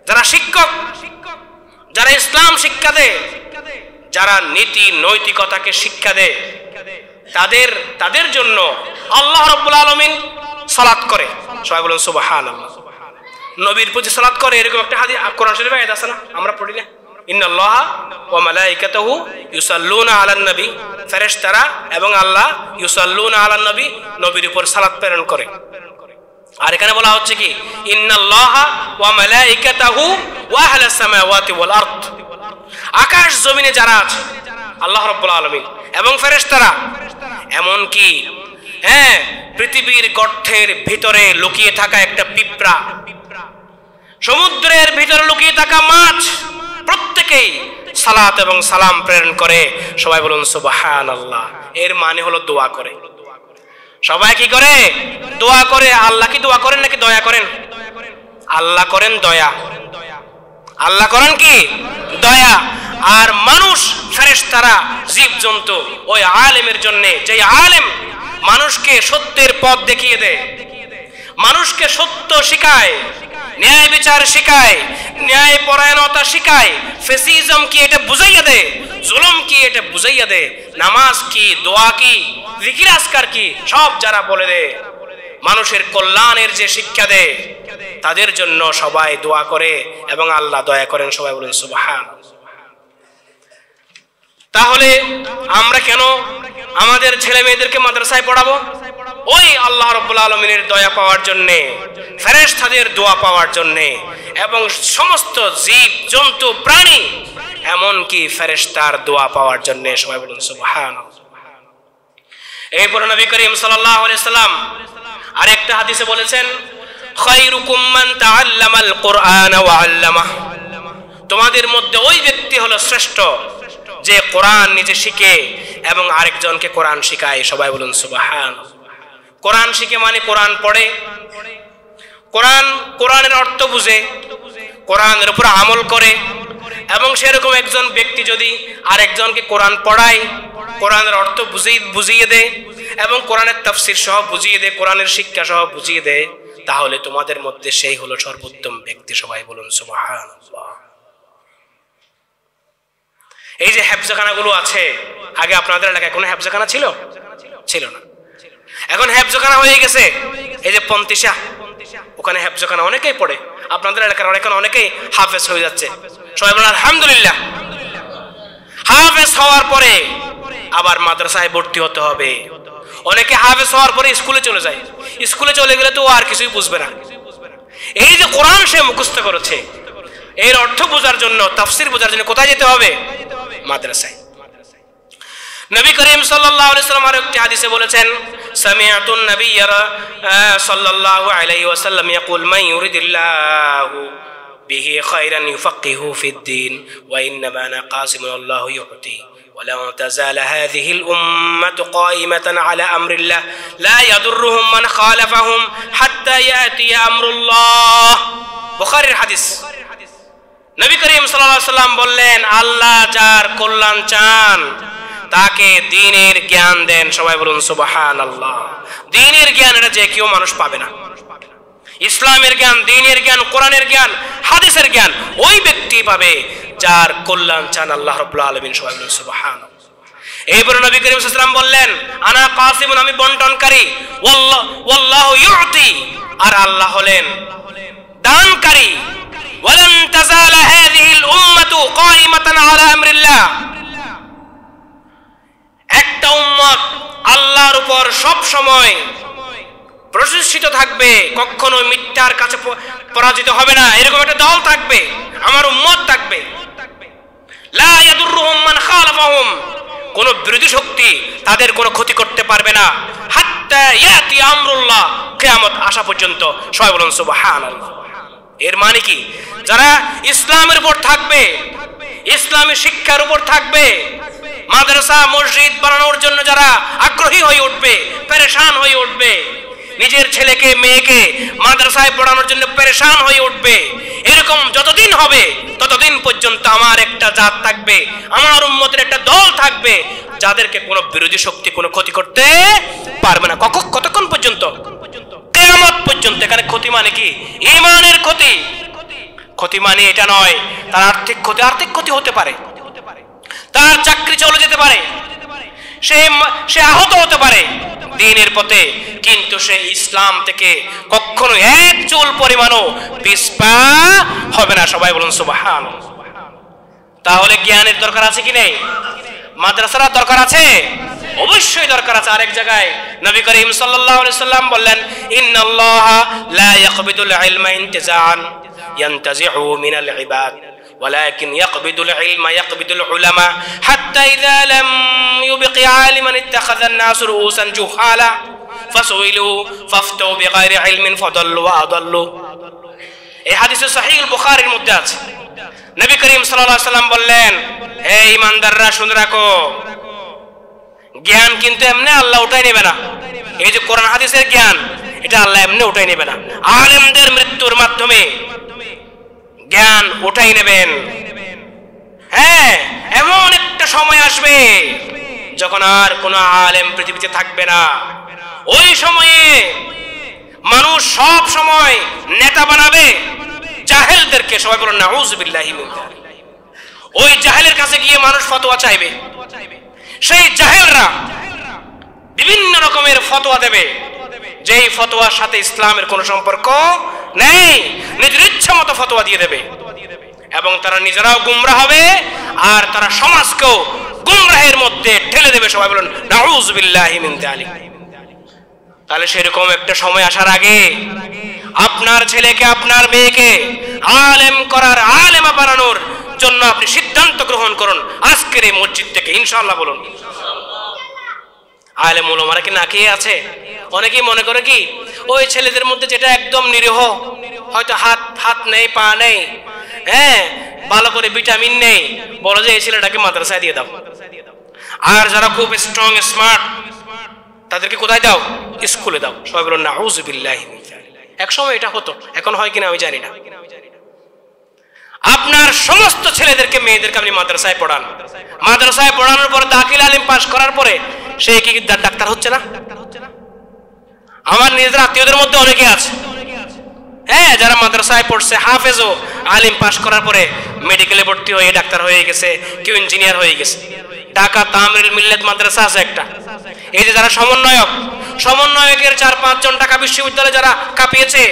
যারা শিক্ষক, যারা ইসলাম শিক্ষা দেয়, যারা নীতি নৈতিকতাকে শিক্ষা দেয়, তাদের জন্য আল্লাহ রাব্বুল আলামিন সালাত করে। সবাই বলুন সুবহানাল্লাহ। নবীর প্রতি সালাত করে এরকম একটা হাদিস কোরআন শরীফে আয়াত আছে না, আমরা পড়ি না? ইন্নাল্লাহা ওয়া মালাইকাতাহু ইউসাল্লুনা আলান নবী, ফেরেশতারা এবং আল্লাহ ইউসাল্লুনা আলান নবী, নবীর উপর সালাত প্রেরণ করে। আর এখানে বলা হচ্ছে কি, ইন্নাল্লাহা ওয়া মালাইকাতাহু ওয়া আহলাস সামাওয়াতি ওয়াল আরদ, আকাশ জমিনে যারা আছে আল্লাহ রাব্বুল আলামিন এবং ফেরেশতারা, এমন কি পৃথিবীর গর্তের ভিতরে লুকিয়ে থাকা একটা পিঁপড়া, সমুদ্রের ভিতরে লুকিয়ে থাকা মাছ, প্রত্যেকেই সালাত এবং সালাম প্রেরণ করে। সবাই বলুন সুবহানাল্লাহ। এর মানে হলো দোয়া করে। সবাই কি করে? দোয়া করে। আল্লাহ কি দোয়া করেন নাকি দয়া করেন? আল্লাহ করেন দয়া। আল্লাহ করেন কি? দয়া। আর মানুষ, ফেরেশতারা, জীবজন্তু ওই আলেমের জন্য, যে আলেম মানুষকে সত্যের পথ দেখিয়ে দেয়, মানুষকে সত্য শিখায়, ন্যায় বিচার শিখায়, ন্যায় পরায়ণতা শিখায়, ফেসিজম কি এটা বুঝাইয়া দেয়, জুলুম কি এটা বুঝাইয়া দেয়, নামাজ কি, দোয়া কি, জিকির আজকার কি, সব যারা বলে দেয়, মানুষের কল্যাণের যে শিক্ষা দেয়, তাদের জন্য সবাই দোয়া করে এবং আল্লাহ দয়া করেন। সবাই বলেন সুবহানাল্লাহ। তাহলে আমরা কেন আমাদের ছেলে মেয়েদেরকে মাদ্রাসায় পড়াবো? ওই আল্লাহ রাব্বুল আলামিনের দয়া পাওয়ার জন্য, ফেরেশতাদের দোয়া পাওয়ার জন্য, এবং সমস্ত জীব জন্তু প্রাণী এমনকি ফেরেশতার দোয়া পাওয়ার জন্য। সবাই বলুন সুবহানাল্লাহ। এরপর নবী করিম সাল্লাল্লাহু আলাইহি সাল্লাম আরেকটা হাদিসে বলেছেন, খায়রুকুম মান তাআল্লামাল কুরআনা ওয়া আল্লামাহ, তোমাদের মধ্যে ওই ব্যক্তি হলো শ্রেষ্ঠ যে কোরআন নিজে শিখে এবং আরেকজনকে কোরআন শিখায়। সবাই বলুন সুবহানাল্লাহ। কোরআন শিখে মানে কোরআন পড়ে, কোরআনের অর্থ বুঝে, কোরআনের উপর আমল করে, এবং সেরকম একজন ব্যক্তি যদি আরেকজনকে কোরআন পড়ায়, কোরআনের অর্থ বুঝিয়ে দেয় এবং কোরআনের তাফসীর সহ বুঝিয়ে দেয়, কোরআনের শিক্ষা সহ বুঝিয়ে দেয়, তাহলে তোমাদের মধ্যে সেই হলো সর্বোত্তম ব্যক্তি। সবাই বলুন সুবহানাল্লাহ। এই যে হেফজখানাগুলো আছে, আগে আপনাদের এলাকায় কোনো হেফজখানা ছিল? ছিল না। এখন হেফজখানা হয়ে গেছে। এই যে পন্তিশা, ওখানে হেফজখানা অনেকেই পড়ে। আপনাদের এলাকার অনেকেই হাফেজ হয়ে যাচ্ছে। সবাই বলেন আলহামদুলিল্লাহ। হাফেজ হওয়ার পরে আবার মাদ্রাসায় ভর্তি হতে হবে। অনেকে হাফেজ হওয়ার পরে স্কুলে চলে যায়। স্কুলে চলে গেলে তো ও আর কিছুই বুঝবে না। এই যে কোরআন সে মুখস্থ করেছে, এর অর্থ বোঝার জন্য, তাফসীর বোঝার জন্য কোথায় যেতে হবে? মাদ্রাসায়। নবী করিম সাল্লাল্লাহু আলাইহি ওয়াসাল্লাম আরেকটি হাদিসে বলেছেন, সামিআতুন নাবিয়্য সাল্লাল্লাহু আলাইহি ওয়াসাল্লাম ইয়াকুল মান ইউরিদিল্লাহু বিহি খায়রান ইউফাক্কিহু ফিদ-দীন ওয়া ইন্নামা আনা কাসিমুন আল্লাহু ইউতি ولن تزال هذه الأمة قائمة على أمر الله لا يضرهم من خالفهم حتى يأتي أمر الله। বুখারীর হাদিস। নবী করিম সাল্লাল্লাহু আলাইহি ওয়াসাল্লাম বললেন, আল্লাহ যার কল্যাণ চান তাকে দ্বীনের জ্ঞান দেন। সবাই বলুন সুবহানাল্লাহ। দ্বীনের জ্ঞান এটা যে কেউ মানুষ পাবে না। ইসলামের জ্ঞান, দ্বীনের জ্ঞান, কোরআনের জ্ঞান, হাদিসের জ্ঞান ওই ব্যক্তি পাবে যার কল্যাণ চান আল্লাহ রাব্বুল আলামিন। সবাই বলুন সুবহানাল্লাহ। এইবার নবী করিম সাল্লাল্লাহু আলাইহি ওয়াসাল্লাম বললেন, আনা কাসিমুন, আমি বন্টনকারী, ওয়াল্লাহু ইউতি, আর আল্লাহ হলেন দানকারী। ওয়ালান তাজালা হাযিহিল উম্মাতু কায়িমাতান আলা আমরিল্লাহ, একটা উম্মত আল্লাহর উপর সব সময় প্রতিষ্ঠিত থাকবে, কখনো মিথ্যার কাছে পরাজিত হবে না। এরকম একটা দল থাকবে, আমার উম্মত থাকবে। লা ইয়াদুররুহুম মান খালাফাহুম, কোন বিরোধী শক্তি তাদের কোনো ক্ষতি করতে পারবে না। হাত্তা ইয়াতি আমরুল্লাহ, কিয়ামত আসা পর্যন্ত। সবাই বলুন সুবহানাল্লাহ। এর মানে কি? যারা ইসলামের উপর থাকবে, ইসলামী শিক্ষার উপর থাকবে, মাদ্রাসা মসজিদ বানানোর জন্য যারা আগ্রহী হয়ে উঠবে, পেরেশান হয়ে উঠবে, নিজের ছেলেকে মেয়েকে মাদ্রাসায় পড়ানোর জন্য পেরেশান হয়ে উঠবে, এরকম যতদিন হবে ততদিন পর্যন্ত আমার একটা জাত থাকবে, আমার উম্মতের একটা দল থাকবে, যাদেরকে কোনো বিরোধী শক্তি কোনো ক্ষতি করতে পারবে না। কতক্ষণ পর্যন্ত? কিয়ামত পর্যন্ত। এখানে ক্ষতি মানে কি? ঈমানের ক্ষতি। ক্ষতি মানে এটা নয় তার আর্থিক ক্ষতি হতে পারে, তার চাকরি চলে যেতে পারে, সে আহত হতে পারে দ্বীনের পথে, কিন্তু সে ইসলাম থেকে কখনো এক চুল পরিমাণও পিছপা হবে না। সবাই বলুন সুবহানাল্লাহ। তাহলে জ্ঞানের দরকার আছে কি নেই? মাদ্রাসার দরকার আছে, অবশ্যই দরকার আছে। আরেক জায়গায় নবী করিম সাল্লাল্লাহু আলাইহি ওয়াসাল্লাম বললেন, ইন্নাল্লাহা লা ইয়াকবিদুল ইলমা ইনতিজাআন ইয়ানতাজিহু মিনাল ইবাদ ولكن يقبض العلم يقبض العلماء حتى إذا لم يبق عالما اتخذ الناس رؤوسا جهالا فسئلوا فافتوا بغير علم فضلوا وأضلوا। এই হাদিসে সহিহ বুখারীর মধ্যে আছে। নবী করিম সাল্লাল্লাহু আলাইহি ওয়াসাল্লাম বললেন, হে ঈমানদাররা শুনে রাখো, জ্ঞান কিন্তু এমনি আল্লাহ উঠাই নেবে না। এই যে কোরআন হাদিসের জ্ঞান, এটা আল্লাহ এমনি উঠাই নেবে না। আলেমদের মৃত্যুর মাধ্যমে জ্ঞান উঠাই নেবেন। হ্যাঁ, এমন একটা সময় আসবে যখন আর কোনো আলেম পৃথিবীতে থাকবে না। ওই সময়ে মানুষ সব সময় নেতা বানাবে জাহেলদেরকে। সবাই বলুন নাউযুবিল্লাহি মিন যালিক। ওই জাহেলের কাছে গিয়ে মানুষ ফতোয়া চাইবে, সেই জাহেলরা বিভিন্ন রকমের ফতোয়া দেবে, যেই ফতোয়ার সাথে ইসলামের কোনো সম্পর্ক নেই, নিজের ইচ্ছা মতো ফতোয়া দিয়ে দেবে, এবং তারা নিজেরাও গুমরাহ হবে আর তারা সমাজকেও গুমরাহের মধ্যে ঠেলে দেবে। সবাই বলুন নাউযুবিল্লাহি মিন যালিক। তাহলে সেরকম একটা সময় আসার আগে আপনার ছেলেকে, আপনার মেয়েকে আলেম করার, আলেমা বানানোর জন্য আপনি সিদ্ধান্ত গ্রহণ করুন আজকের এই মসজিদ থেকে, ইনশাআল্লাহ। বলুন আলেম উলামারা কি না খেয়ে আছে? অনেকেই মনে করে কি ওই ছেলেদের মধ্যে যেটা একদম নিরীহ, হয়তো হাত নেই, পা নেই, হ্যাঁ, ভালো করে ভিটামিন নেই, বলো যে এই ছেলেটাকে মাদ্রাসায় দিয়ে দাও। আর যারা খুব স্ট্রং স্মার্ট তাদেরকে কোথায় দাও? স্কুলে দাও। সবাই বলুন নাউযুবিল্লাহি মিন যালিক। এক সময় এটা হতো, এখন হয় কিনা আমি জানি না। আপনার সমস্ত ছেলেদেরকে মেয়েদেরকে আপনি মাদ্রাসায় পড়ান, মাদ্রাসায় পড়ানোর পরে দাখিল আলিম পাস করার পরে সে কি ডাক্তার হচ্ছে না? আমার নিজেদের আত্মীয়দের মধ্যে অনেকে আছে, হ্যাঁ, যারা মাদ্রাসায় পড়ছে, হাফেজ ও আলিম পাস করার পরে মেডিকেলে ভর্তি হয়ে ডাক্তার হয়ে গেছে, কেউ ইঞ্জিনিয়ার হয়ে গেছে। ঢাকা তামিরুল মিল্লাত মাদ্রাসা আছে একটা, এই যে যারা সমন্বয়কের 4-5 জন ঢাকা বিশ্ববিদ্যালয়ে যারা কাঁপিয়েছে,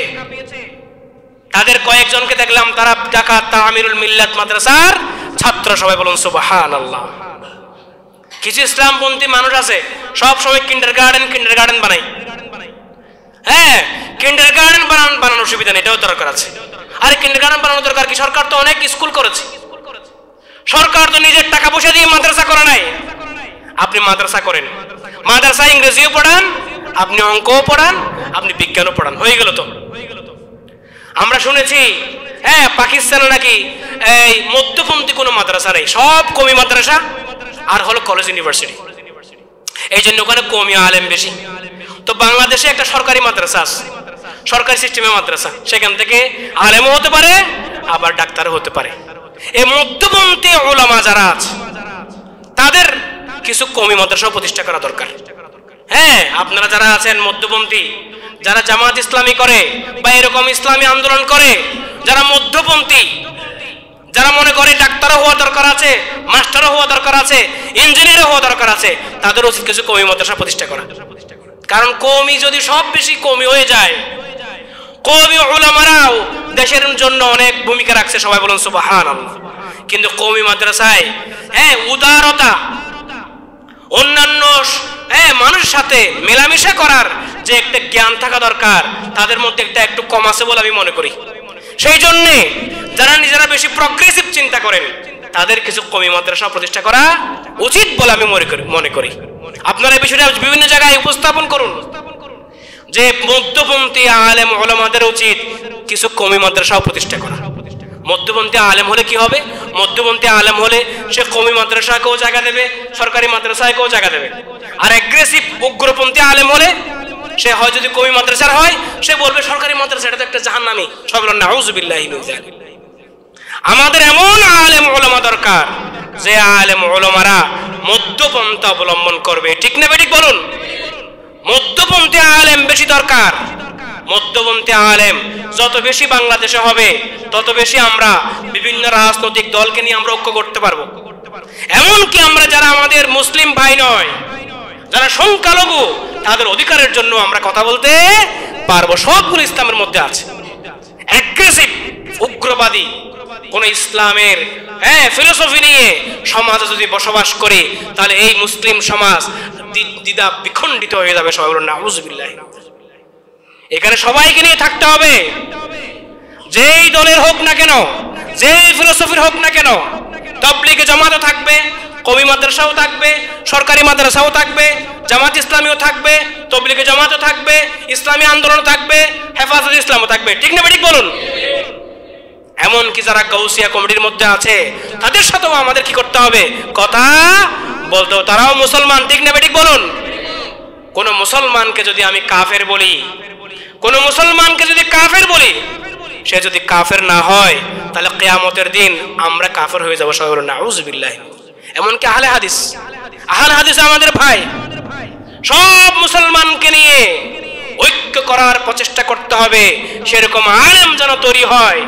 তাদের কয়েকজনকে দেখলাম তারা ঢাকা তামিরুল মিল্লাত মাদ্রাসার ছাত্র। সবাই বলুন সুবহানাল্লাহ। কিছু ইসলামপন্থী মানুষ আছে সব সময় কিন্ডারগার্টেন বানায়। হ্যাঁ, কিন্ডারগার্টেন বানানোর সুবিধা নেই, এটাও দরকার আছে। আর কিন্ডারগার্টেন বানানোর দরকার কি? সরকার তো অনেক স্কুল করেছে, সরকার তো নিজের টাকা পয়সা দিয়ে মাদ্রাসা করে নাই। আপনি মাদ্রাসা করেন, মাদ্রাসা ইংরেজিও পড়ান, আপনি অঙ্কও পড়ান, আপনি বিজ্ঞানও পড়ান, হয়ে গেল তো। আমরা শুনেছি হ্যাঁ পাকিস্তানে নাকি এই মধ্যপন্থী কোনো মাদ্রাসা নেই, সব কওমি মাদ্রাসা আর হলো কলেজ ইউনিভার্সিটি, এই জন্য ওখানে কওমি আলেম বেশি। তো বাংলাদেশে একটা সরকারি মাদ্রাসা আছে, সরকারি সিস্টেমের মাদ্রাসা, সেখান থেকে আলেমও হতে পারে আবার ডাক্তারও হতে পারে। এই মধ্যপন্থী উলামা যারা আছে তাদের কিছু কওমি মাদ্রাসা প্রতিষ্ঠা করা দরকার। হ্যাঁ আপনারা যারা আছেন মধ্যপন্থী, যারা জামাত ইসলামী করে বা এরকম ইসলামী আন্দোলন করে, যারা মধ্যপন্থী, যারা মনে করে ডাক্তারও হওয়া দরকার আছে, মাস্টারও হওয়া দরকার আছে, ইঞ্জিনিয়ারও হওয়া দরকার আছে, তাদের উচিত কিছু কওমি মাদ্রাসা প্রতিষ্ঠা করা। কারণ কওমি যদি সব বেশি কওমি হয়ে যায়, কওমি উলামারাও দেশের জন্য অনেক ভূমিকা রাখছে, সবাই বলুন সুবহানাল্লাহ। কিন্তু কওমি মাদ্রাসায় হ্যাঁ উদারতা, অন্যান্য মানুষের সাথে মেলামেশা করার যে একটা জ্ঞান থাকা দরকার, তাদের মধ্যে একটা একটু কম আছে বলে আমি মনে করি। সেই জন্যে যারা নিজেরা বেশি প্রগ্রেসিভ চিন্তা করেন তাদের কিছু কওমি মাদ্রাসা প্রতিষ্ঠা করা উচিত বলে আমি মনে করি। আপনারা এই বিষয়টা বিভিন্ন জায়গায় উপস্থাপন করুন যে মধ্যপন্থী আলেম ওলামাদের উচিত কিছু কওমি মাদ্রাসাও প্রতিষ্ঠা করা। মধ্যপন্থী আলেম হলে কি হবে? মধ্যপন্থী আলেম হলে সে কওমি মাদ্রাসাকেও জায়গা দেবে, সরকারি মাদ্রাসাকেও জায়গা দেবে। আর অ্যাগ্রেসিভ উগ্রপন্থী আলেম হলে সে হয় যদি কওমি মাদ্রাসার হয়, সে বলবে সরকারি মাদ্রাসা এটা তো একটা জাহান্নামী। সবাই বলেন নাউযুবিল্লাহি মিন যালিক। আমাদের এমন আলেম ওলামা দরকার যে আলেম ওলামারা মধ্যপন্থা অবলম্বন করবে, ঠিক না বেঠিক বলুন? মধ্যপন্থী আলেম বেশি দরকার। মধ্যপন্থী আলেম যত বেশি বাংলাদেশে হবে তত বেশি আমরা বিভিন্ন রাজনৈতিক দলকে নিয়ে আমরা ঐক্য করতে পারবো। এমনকি আমরা যারা আমাদের মুসলিম ভাই নয়, যারা সংখ্যালঘু, তাদের অধিকারের জন্য আমরা কথা বলতে পারবো। সবগুলো ইসলামের মধ্যে আছে। অ্যাগ্রেসিভ উগ্রবাদী কোন ইসলামের ফিলোসফি নিয়ে সমাজে যদি বসবাস করে তাহলে এই মুসলিম সমাজ দ্বিধা বিখণ্ডিত হয়ে যাবে। সবাই বলুন নাউযুবিল্লাহ। এখানে সবাইকে নিয়ে থাকতে হবে, যেই দলের হোক না কেন, যেই ফিলোসফির হোক না কেন। তাবলীগে জামাতও থাকবে, কওমি মাদ্রাসাও থাকবে, সরকারি মাদ্রাসাও থাকবে, জামাত ইসলামীও থাকবে, তাবলীগে জামাতও থাকবে, ইসলামী আন্দোলনও থাকবে, হেফাজত ইসলামও থাকবে, ঠিক না বেঠিক বলুন? এমনকি যারা গাউসিয়া কমিটির মধ্যে আছে তাদের সাথেও আমাদের কি করতে হবে? কথা বলতে হবে। তারাও মুসলমান, ঠিক না বেঠিক বলুন? কোন মুসলমানকে যদি আমি কাফের বলি, কোন মুসলমানকে যদি কাফের বলি, সে যদি কাফের না হয় তাহলে কিয়ামতের দিন আমরা কাফের হয়ে যাব। সবাই বলুন নাউযুবিল্লাহ। এমনকি আহলে হাদিস, আহলে হাদিস আমাদের ভাই, সব মুসলমানকে নিয়ে ঐক্য করার প্রচেষ্টা করতে হবে। সেরকম আলেম যেন তৈরি হয়,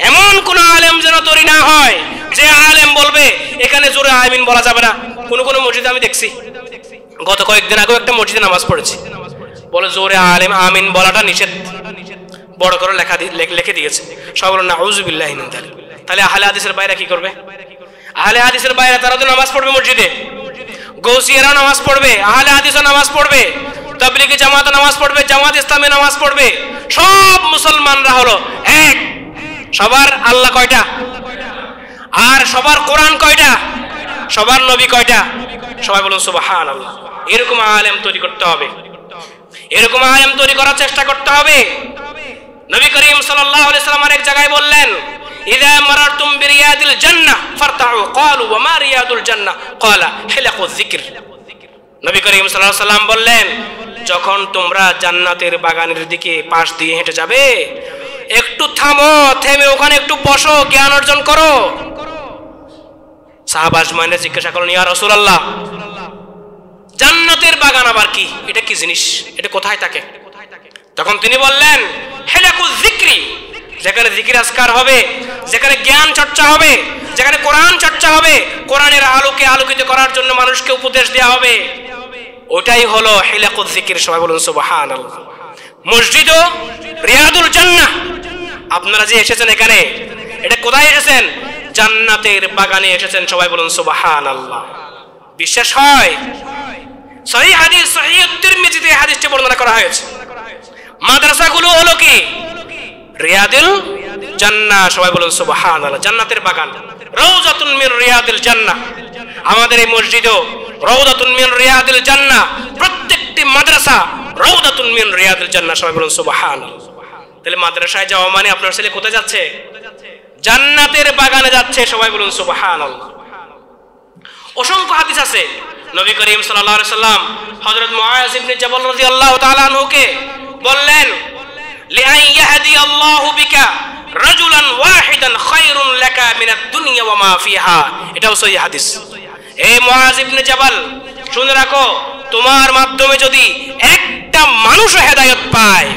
এমন কোন আলেম যেন তৈরি না হয় যে আলেম বলবে এখানে জোরে আমিন বলা যাবে না। কোন কোন মসজিদে আমি দেখছি, গত কয়েকদিন আগে একটা মসজিদে নামাজ পড়েছি, বলে জোরে আলেম আমিন বলাটা নিষেধ, বড় করে লিখে দিয়েছে। সব বলুন নাউযুবিল্লাহি মিন যালিক। তাহলে আহলে হাদিসের বাইরে কি করবে? আহলে হাদিসের বাইরে তারা তো নামাজ পড়বে মসজিদে, গৌসিয়ারাও নামাজ পড়বে, আহলে হাদিসও নামাজ পড়বে, তাবলীগি জামাতও নামাজ পড়বে, জামাত ইসলামী নামাজ পড়বে। সব মুসলমানরা হলো এক। সবার আল্লাহ কয়টা? আর সবার কোরআন কয়টা? সবার নবী কয়টা? সবাই বলুন সুবহানাল্লাহ। এরকম আলেম তৈরি করতে হবে, এরকম আলেম তৈরি করার চেষ্টা করতে হবে। নবী করিম সাল্লাল্লাহু আলাইহি ওয়াসাল্লাম এক জায়গায় বললেন, ইযা মারারতুম বিরিয়াদিল জান্নাহ ফারতাউ। ক্বালু ওয়া মা রিয়াদুল জান্নাহ? ক্বালা হিলাকুয যিকর। নবী করিম সাল্লাল্লাহু আলাইহি ওয়াসাল্লাম বললেন, যখন তোমরা জান্নাতের বাগানের দিকে পাশ দিয়ে হেঁটে যাবে, একটু থামো, থেমে ওখানে একটু বসো, জ্ঞান অর্জন করো। সাহাবা আজমাইনরা জিজ্ঞাসা করলেন, ইয়া রাসূলুল্লাহ, জান্নাতের বাগান আবার কি? এটা কি জিনিস? এটা কোথায় থাকে? তখন তিনি বললেন, হিলাকুয যিকরি, যেখানে জিকির আজকার হবে, যেখানে জ্ঞান চর্চা হবে, যেখানে কোরআন চর্চা হবে, কোরআনের আলোকে আলোকিত করার জন্য মানুষকে উপদেশ দেওয়া হবে, ওটাই হলো হিলাকুয যিকর। সবাই বলুন সুবহানাল্লাহ। মসজিদও রিয়াদুল জান্নাহ। আপনারা যে এসেছেন এখানে, এটা কোথায় এসেছেন? জান্নাতের বাগানে এসেছেন। সবাই বলুন সুবহানাল্লাহ। বিশ্বাস হয়? সহিহ হাদিস, সহিহ তিরমিজিতে হাদিসটি বর্ণনা করা হয়েছে। মাদ্রাসাগুলো হলো কি? রিয়াদুল জান্নাহ। সবাই বলুন সুবহানাল্লাহ। জান্নাতের বাগান, রাউযাতুন মির রিয়াদিল জান্নাহ। আমাদের এই মসজিদও রাউদাতুন মিন রিয়াদিল জান্নাহ, প্রত্যেকটি মাদ্রাসা রাউদাতুন মিন রিয়াদিল জান্নাহ। সবাই বলুন সুবহানাল্লাহ। তাহলে মাদ্রাসায় যাওয়া মানে আপনার ছেলে কোথায় যাচ্ছে? জান্নাতের বাগানে যাচ্ছে। সবাই বলুন সুবহানাল্লাহ। অসংখ্য হাদিস আছে। নবী করিম সাল্লাল্লাহু আলাইহি সাল্লাম হযরত মুআজ ইবনে জাবাল রাদিয়াল্লাহু তাআলা আনহুকে বললেন, লিআন ইয়াহদি আল্লাহু বিকা রাজুলান ওয়াহিদান খায়রুন লাকা মিনাদ দুনিয়া ওয়া মা ফিহা। এটাও সহিহ হাদিস। এ মুআজ ইবনে জাবাল, শুনে রাখো, তোমার মাধ্যমে যদি একটা মানুষ হেদায়েত পায়,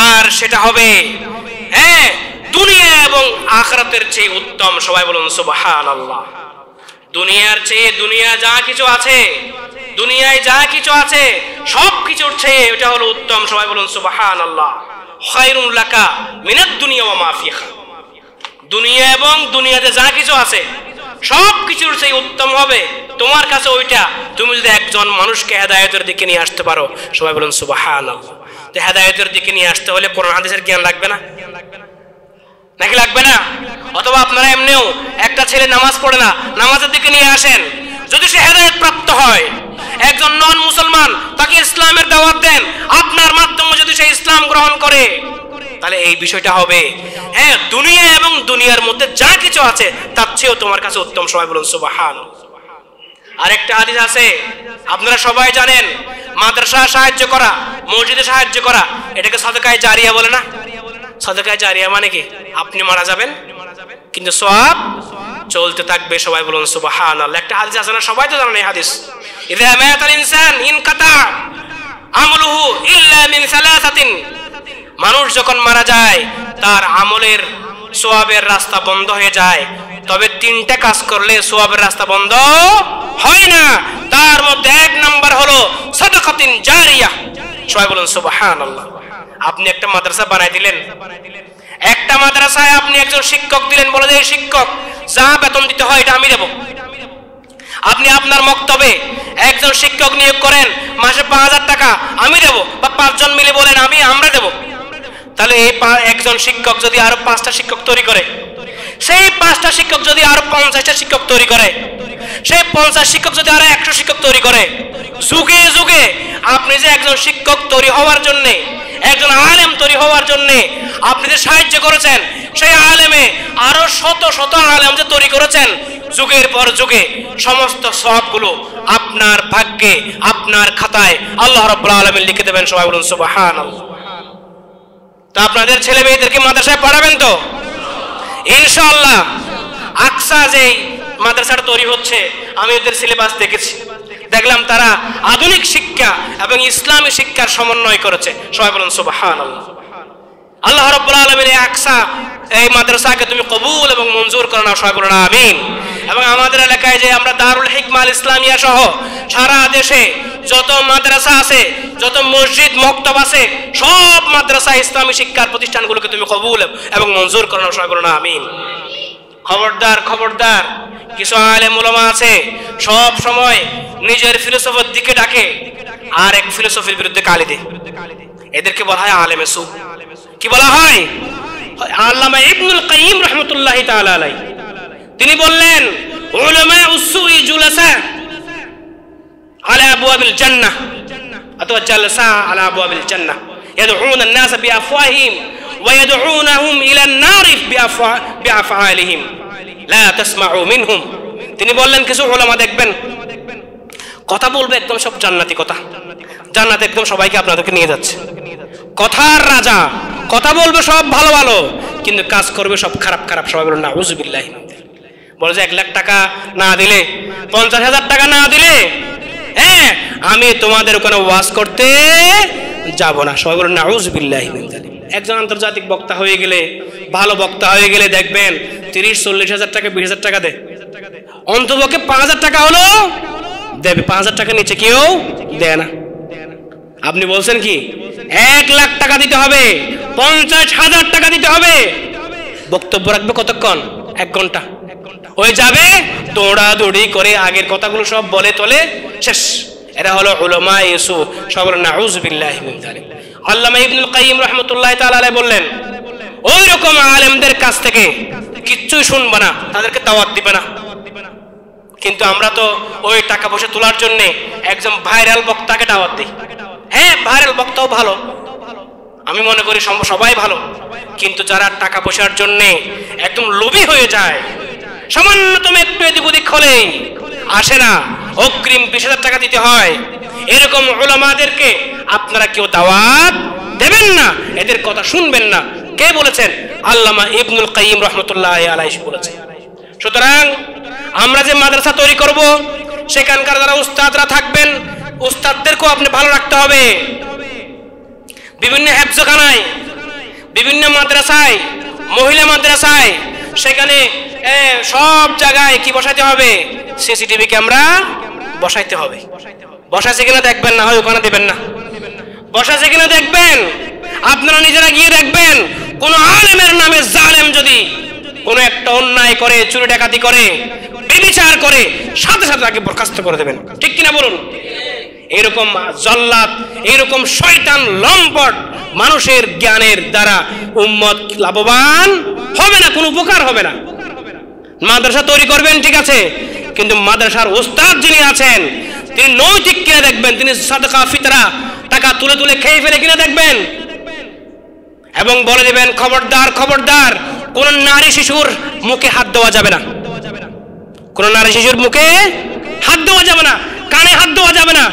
আর সেটা হবে দুনিয়া এবং আখিরাতের চেয়ে উত্তম। সবাই বলুন সুবহানাল্লাহ। দুনিয়ার চেয়ে, দুনিয়া যা কিছু আছে, দুনিয়ায় যা কিছু আছে সব কিছুর চেয়ে এটা হলো উত্তম। সবাই বলুন সুবহানাল্লাহ। খায়রুন লাকা মিনাদ দুনিয়া ওয়া মা ফিহা। দুনিয়া এবং দুনিয়াতে যা কিছু আছে সব কিছুর চেয়ে উত্তম হবে তোমার কাছে ওইটা, তুমি যদি একজন মানুষকে হেদায়েতের দিকে নিয়ে আসতে পারো। সবাই বলুন সুবহানাল্লাহ। তো হেদায়েতের দিকে নিয়ে আসতে হলে কোরআন হাদিসের জ্ঞান লাগবে না? নাকি লাগবে না? অথবা আপনারা এমনিও একটা ছেলে নামাজ পড়ে না, নামাজের দিকে নিয়ে আসেন, যদি সে হেদায়েত প্রাপ্ত হয়, একজন নন মুসলমান, তাকে ইসলামের দাওয়াত দেন, আপনার মাধ্যমে যদি সে ইসলাম গ্রহণ করে, তাহলে এই বিষয়টা হবে দুনিয়া এবং দুনিয়ার মধ্যে যা কিছু আছে তার চেয়েও তোমার কাছে উত্তম। সবাই বলুন সুবহানাল্লাহ। আরেকটা হাদিস আছে, আপনারা সবাই জানেন, মাদ্রাসা সাহায্য করা, মসজিদে সাহায্য করা, এটাকে সাদকায়ে জারিয়া বলে না? সাদকায়ে জারিয়া মানে কি? আপনি মারা যাবেন কিন্তু সওয়াব চলতে থাকবে। সবাই বলুন সুবহানাল্লাহ। একটা হাদিস আছে না, সবাই তো জানেন এই হাদিস, ইযা মাতাল ইনসান ইনকাতা আমলুহু ইল্লা মিন সালাসাতিন। মানুষ যখন মারা যায় তার আমলের সওয়াবের রাস্তা বন্ধ হয়ে যায়, তবে তিনটা কাজ করলে সওয়াবের রাস্তা বন্ধ হয় না। তার মধ্যে এক নাম্বার হলো সাদাকাতিন জারিয়া। সবাই বলুন সুবহানাল্লাহ। আপনি একটা মাদ্রাসা বানাই দিলেন, একটা মাদ্রাসায় আপনি একজন শিক্ষক দিলেন, বলে যে এই শিক্ষক যা বেতন দিতে হয় এটা আমি দেব। আপনি আপনার মক্তবে একজন শিক্ষক নিয়োগ করেন, মাসে 5000 টাকা আমি দেব, বা 5 জন মিলে বলেন আমরা দেব। তাহলে এই একজন শিক্ষক যদি আরো 5টা শিক্ষক তৈরি করে, সেই 5টা শিক্ষক যদি আরো 50টা শিক্ষক তৈরি করে, সেই 50 শিক্ষক যদি আরো 100 শিক্ষক তৈরি করে, যুগে যুগে আপনি যে একজন শিক্ষক তৈরি হওয়ার জন্য, একজন আলেম তৈরি হওয়ার জন্য আপনি যে সাহায্য করেছেন, সেই আলেমে আরো শত শত আলেম যে তৈরি করেছেন, যুগের পর যুগে সমস্ত সওয়াবগুলো আপনার ভাগ্যে, আপনার খাতায় আল্লাহ রাব্বুল আলামিন লিখে দেবেন। সবাই বলুন সুবহানাল্লাহ। তো আপনাদের ছেলে মেয়েদেরকে মাদ্রাসায় পড়াবেন তো ইনশাআল্লাহ। আকসা যে মাদ্রাসাটা তৈরি হচ্ছে, আমি ওদের সিলেবাস দেখেছি, দেখলাম তারা আধুনিক শিক্ষা এবং ইসলামী শিক্ষার সমন্বয় করেছে। সবাই বলুন সুবহানাল্লাহ। আল্লাহ রাব্বুল আলামিন এই আকসা, এই মাদ্রাসাকে তুমি কবুল এবং মঞ্জুর করে নাও। সবাই বলুন আমিন। এবং আমাদের এলাকায় যে আমরা দারুল হিকমা আল ইসলামিয়া সহ সারা দেশে যত মাদ্রাসা আছে, যত মসজিদ মক্তব আছে, সব মাদ্রাসা ইসলামী শিক্ষার প্রতিষ্ঠানগুলোকে তুমি কবুল এবং মঞ্জুর করে নাও। সবাই বলুন আমিন। খবরদার খবরদার, কিছু আলেম উলামা আছে সব সময় নিজের ফিলোসফির দিকে ডাকে আর এক ফিলোসফির বিরুদ্ধে গালি দেয়। এদেরকে বলা হয় আলেমে সু। কি বলা হয়? আল্লামা ইবনুল কাইয়িম রাহমাতুল্লাহি তাআলা আলাইহি তিনি বললেন, উলামা উসসুই জুলাসা আলা আবওয়াবিল জান্নাহ অথবা জালসা আলা আবওয়াবিল জান্নাহ ইয়াদউনা আন-নাস বিআফওয়াহিহিম ওয়া ইয়াদউনাহুম ইলা আন-নার বিআফআলিহিম লা তাসমাউ মিনহুম। তিনি বললেন, কিছু উলামা দেখবেন কথা বলবে একদম সব জান্নাতি কথা, জান্নাতে একদম সবাইকে আপনাদেরকে নিয়ে যাচ্ছে, কথার রাজা, কথা বলবে সব ভালো ভালো, কিন্তু কাজ করবে সব খারাপ খারাপ। সবাই বলুন নাউযুবিল্লাহি। বলে যে 1 লাখ টাকা না দিলে, 50,000 টাকা না দিলে আমি তোমাদের ওখানে ওয়াজ করতে যাব না। সবাই বলুন নাউযুবিল্লাহি। একজন আন্তর্জাতিক বক্তা হয়ে গেলে, ভালো বক্তা হয়ে গেলে দেখবেন 30-40,000 টাকা, 20,000 টাকা দেয়, অন্তপক্ষে 5,000 টাকা হলো দেবে, 5,000 টাকা নিচে কেউ দেয় না। আপনি বলছেন কি 1 লাখ টাকা দিতে হবে, 50,000 টাকা দিতে হবে, বক্তব্য রাখবে কতক্ষণ? 1 ঘন্টা। ওই যাবে দৌড়াদৌড়ি করে আগের কথাগুলো সব বলে তোলে, শেষ। এরা হলো উলামা ইসু। সব বলেন নাউযুবিল্লাহি মিন যালিক। আল্লামা ইবনুল কাইয়িম রাহমাতুল্লাহি তাআলা আলাইহি বললেন, ওই রকম আলেমদের কাছ থেকে কিচ্ছুই শুনবে না, তাদেরকে দাওয়াত দিবে না। কিন্তু আমরা তো ওই টাকা পয়সা তোলার জন্য একজন ভাইরাল বক্তাকে দাওয়াত দিই। হ্যাঁ, ভাইরাল বক্তাও ভালো, আমি মনে করি সবাই ভালো, কিন্তু যারা টাকা পয়সার জন্য একদম লোভী হয়ে যায়, সামান্যতম একটু এদিক ওদিক হলেই আসে না, অগ্রিম 20,000 টাকা দিতে হয়, এরকম উলামাদেরকে আপনারা কেউ দাওয়াত দেবেন না, এদের কথা শুনবেন না। কে বলেছেন? আল্লামা ইবনুল কাইয়িম রাহমাতুল্লাহি আলাইহি বলেছেন। সুতরাং আমরা যে মাদ্রাসা তৈরি করব, সেখানকার যারা উস্তাদরা থাকবেন, উস্তাদদেরকেও আপনি ভালো রাখতে হবে। বিভিন্ন হেফজখানায়, বিভিন্ন মাদ্রাসায়, মহিলা মাদ্রাসায়, সেখানে সব জায়গায় কি বসাইতে হবে? সিসিটিভি ক্যামেরা বসাইতে হবে। বসাইছে কিনা দেখবেন, না হয় ওখানে দেবেন না। বসাইছে কিনা দেখবেন, আপনারা নিজেরা গিয়ে দেখবেন। কোন আলেমের নামে জালেম যদি কোন একটা অন্যায় করে, চুরি ডাকাতি করে, ব্যভিচার করে, সাথে সাথে তাকে বরখাস্ত করে দেবেন। ঠিক কিনা বলুন? এরকম জল্লাদ, এরকম শয়তান লম্পট মানুষের জ্ঞানের দ্বারা উম্মত লাভবান হবে না, কোনো উপকার হবে না। মাদ্রাসা তৈরি করবেন ঠিক আছে, কিন্তু মাদ্রাসার ওস্তাদ যিনি আছেন তিনি নৈতিক কিনা দেখবেন, তিনি সাদকা ফিতরা টাকা তুলে তুলে খেয়ে ফেলে কিনা দেখবেন, এবং বলে দেবেন খবরদার খবরদার, কোন নারী শিশুর মুখে হাত দেওয়া যাবে না, কোন নারী শিশুর মুখে হাত দেওয়া যাবে না, কানে হাত দেওয়া যাবে না,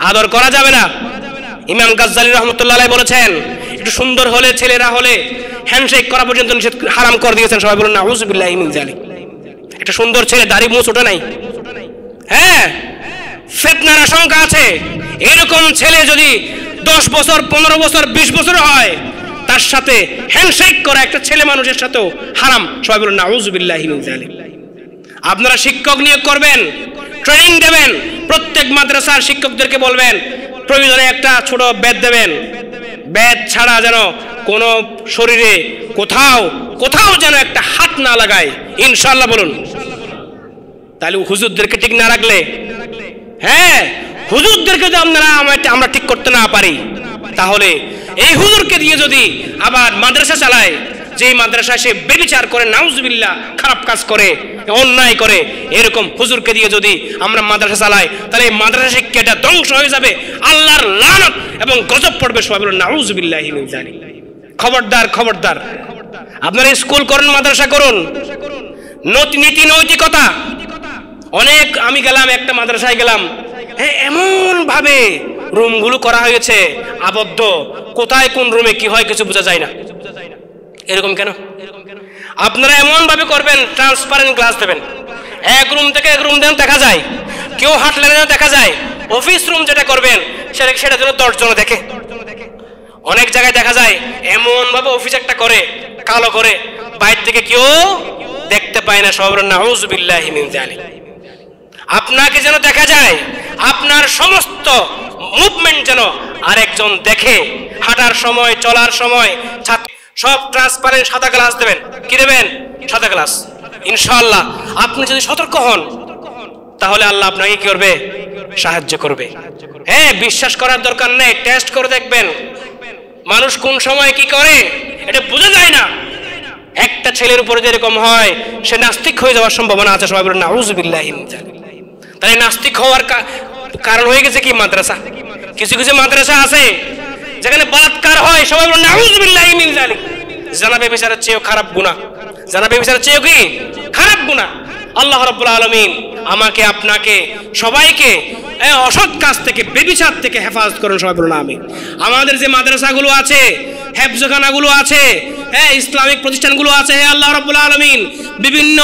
আদর করা যাবে না। ইমাম গাজ্জালী রাহমাতুল্লাহ আলাইহি বলেছেন, একটু সুন্দর হলে, ছেলেরা হলে হ্যান্ডশেক করা পর্যন্ত নিষেধ, হারাম করে দিয়েছেন। সবাই বলুন নাউযু বিল্লাহি মিন যালিক। একটা সুন্দর ছেলে, দাড়ি মুছ ওঠে নাই, হ্যাঁ, ফিতনার আশঙ্কা আছে। এরকম ছেলে যদি 10 বছর, 15 বছর, 20 বছর হয়, তার সাথে হ্যান্ডশেক করা একটা ছেলে মানুষের সাথেও হারাম। সবাই বলুন নাউযু বিল্লাহি মিন যালিক। আপনারা শিক্ষক নিয়োগ করবেন, ট্রেনিং দেবেন, প্রত্যেক মাদ্রাসার শিক্ষকদেরকে বলবেন প্রয়োজনে একটা ছোট বেদ দেবেন, বেদ ছাড়া যেন কোন শরীরে কোথাও কোথাও যেন একটা হাত না লাগায়, ইনশাআল্লাহ বলুন। তাহলে হুজুরদেরকে ঠিক না রাখলে, হ্যাঁ, হুজুরদেরকে যদি আমরা ঠিক করতে না পারি, তাহলে এই হুজুরকে দিয়ে যদি আবার মাদ্রাসা চালায়, যে মাদ্রাসায় সে ব্যভিচার করে, নাউজুবিল্লাহ, খারাপ কাজ করে, অন্যায় করে, এরকম হুজুরকে দিয়ে যদি আমরা মাদ্রাসা চালাই, তাহলে এই মাদ্রাসা শিক্ষাটা ধ্বংস হয়ে যাবে, আল্লাহর লানত এবং গজব পড়বে। সবাই বলুন নাউজুবিল্লাহি মিন যালিক। খবরদার খবরদার, আপনারা স্কুল করুন, মাদ্রাসা করুন, নীতি নৈতিকতা। অনেক আমি গেলাম, একটা মাদ্রাসায় গেলাম, হ্যাঁ, এমন ভাবে রুমগুলো করা হয়েছে আবদ্ধ, কোথায় কোন রুমে কি হয় কিছু বোঝা যায় না। এরকম কেন? আপনারা এমন ভাবে করবেন, ট্রান্সপারেন্ট গ্লাস দেবেন, এক রুম থেকে এক রুম দেন দেখা যায়, কেউ হাঁটলে না দেখা যায়। অফিস রুম যেটা করবেন সেটা যেন 10 জন দেখে। অনেক জায়গায় দেখা যায় এমন ভাবে অফিস একটা করে, কালো করে, বাইরে থেকে কেউ দেখতে পায় না। সবাই নাউযু বিল্লাহি মিন যালিক। আপনাকে যেন দেখা যায়, আপনার সমস্ত মুভমেন্ট যেন আরেকজন দেখে। হাঁটার সময়, চলার সময় সব ট্রান্সপারেন্ট সাদা গ্লাস দেবেন। কি দেবেন? সাদা গ্লাস। ইনশাআল্লাহ আপনি যদি সতর্ক হন, তাহলে আল্লাহ আপনাকে কি করবে? সাহায্য করবে। হ্যাঁ, বিশ্বাস করার দরকার নেই, টেস্ট করে দেখবেন মানুষ কোন সময় কি করে, এটা বোঝা যায় না। একটা ছেলের উপরে যেরকম হয়, সে নাস্তিক হয়ে যাওয়ার সম্ভাবনা আছে। সবাই বলেন নাউযু বিল্লাহি মিন যালিক। তাহলে নাস্তিক হওয়ার কারণ হয়ে গেছে কি? মাদ্রাসা। কিছু কিছু মাদ্রাসা আছে যেখানে বলাৎকার হয়। সবাই বলেন নাউযু বিল্লাহি মিন যালিক। জানা ব্যভিচারের চেয়েও খারাপ গুনাহ, জানা ব্যভিচারের চেয়েও কি খারাপ গুনাহ। আল্লাহ রাব্বুল আলামিন আমাকে, আপনাকে, সবাইকে অসৎ কাজ থেকে, ব্যভিচার থেকে হেফাজত করুন। সবাই বলুন আমিন। আমাদের যে মাদ্রাসাগুলো আছে, হেফজখানাগুলো আছে, হ্যাঁ, ইসলামিক প্রতিষ্ঠানগুলো আছে, হে আল্লাহ রাব্বুল আলামিন, বিভিন্ন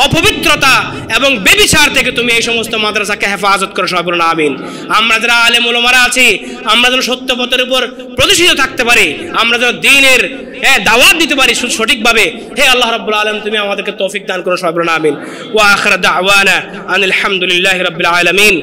অপবিত্রতা এবং ব্যভিচার থেকে তুমি এই সমস্ত মাদ্রাসাকে হেফাজত করো। সবাই বলুন আমিন। আমরা যারা আলেম ওলামারা আছি, আমরা যেন সত্য পথের উপর প্রতিষ্ঠিত থাকতে পারি, আমরা যেন দ্বীনের দাওয়াত দিতে পারি সঠিকভাবে। হে আল্লাহ রাব্বুল আলামিন, তুমি আমাদেরকে তৌফিক দান করো। সবাই বলুন আমিন। ওয়া আখিরু দাওয়ানা আনিল হামদুলিল্লাহি রাব্বিল আলামিন।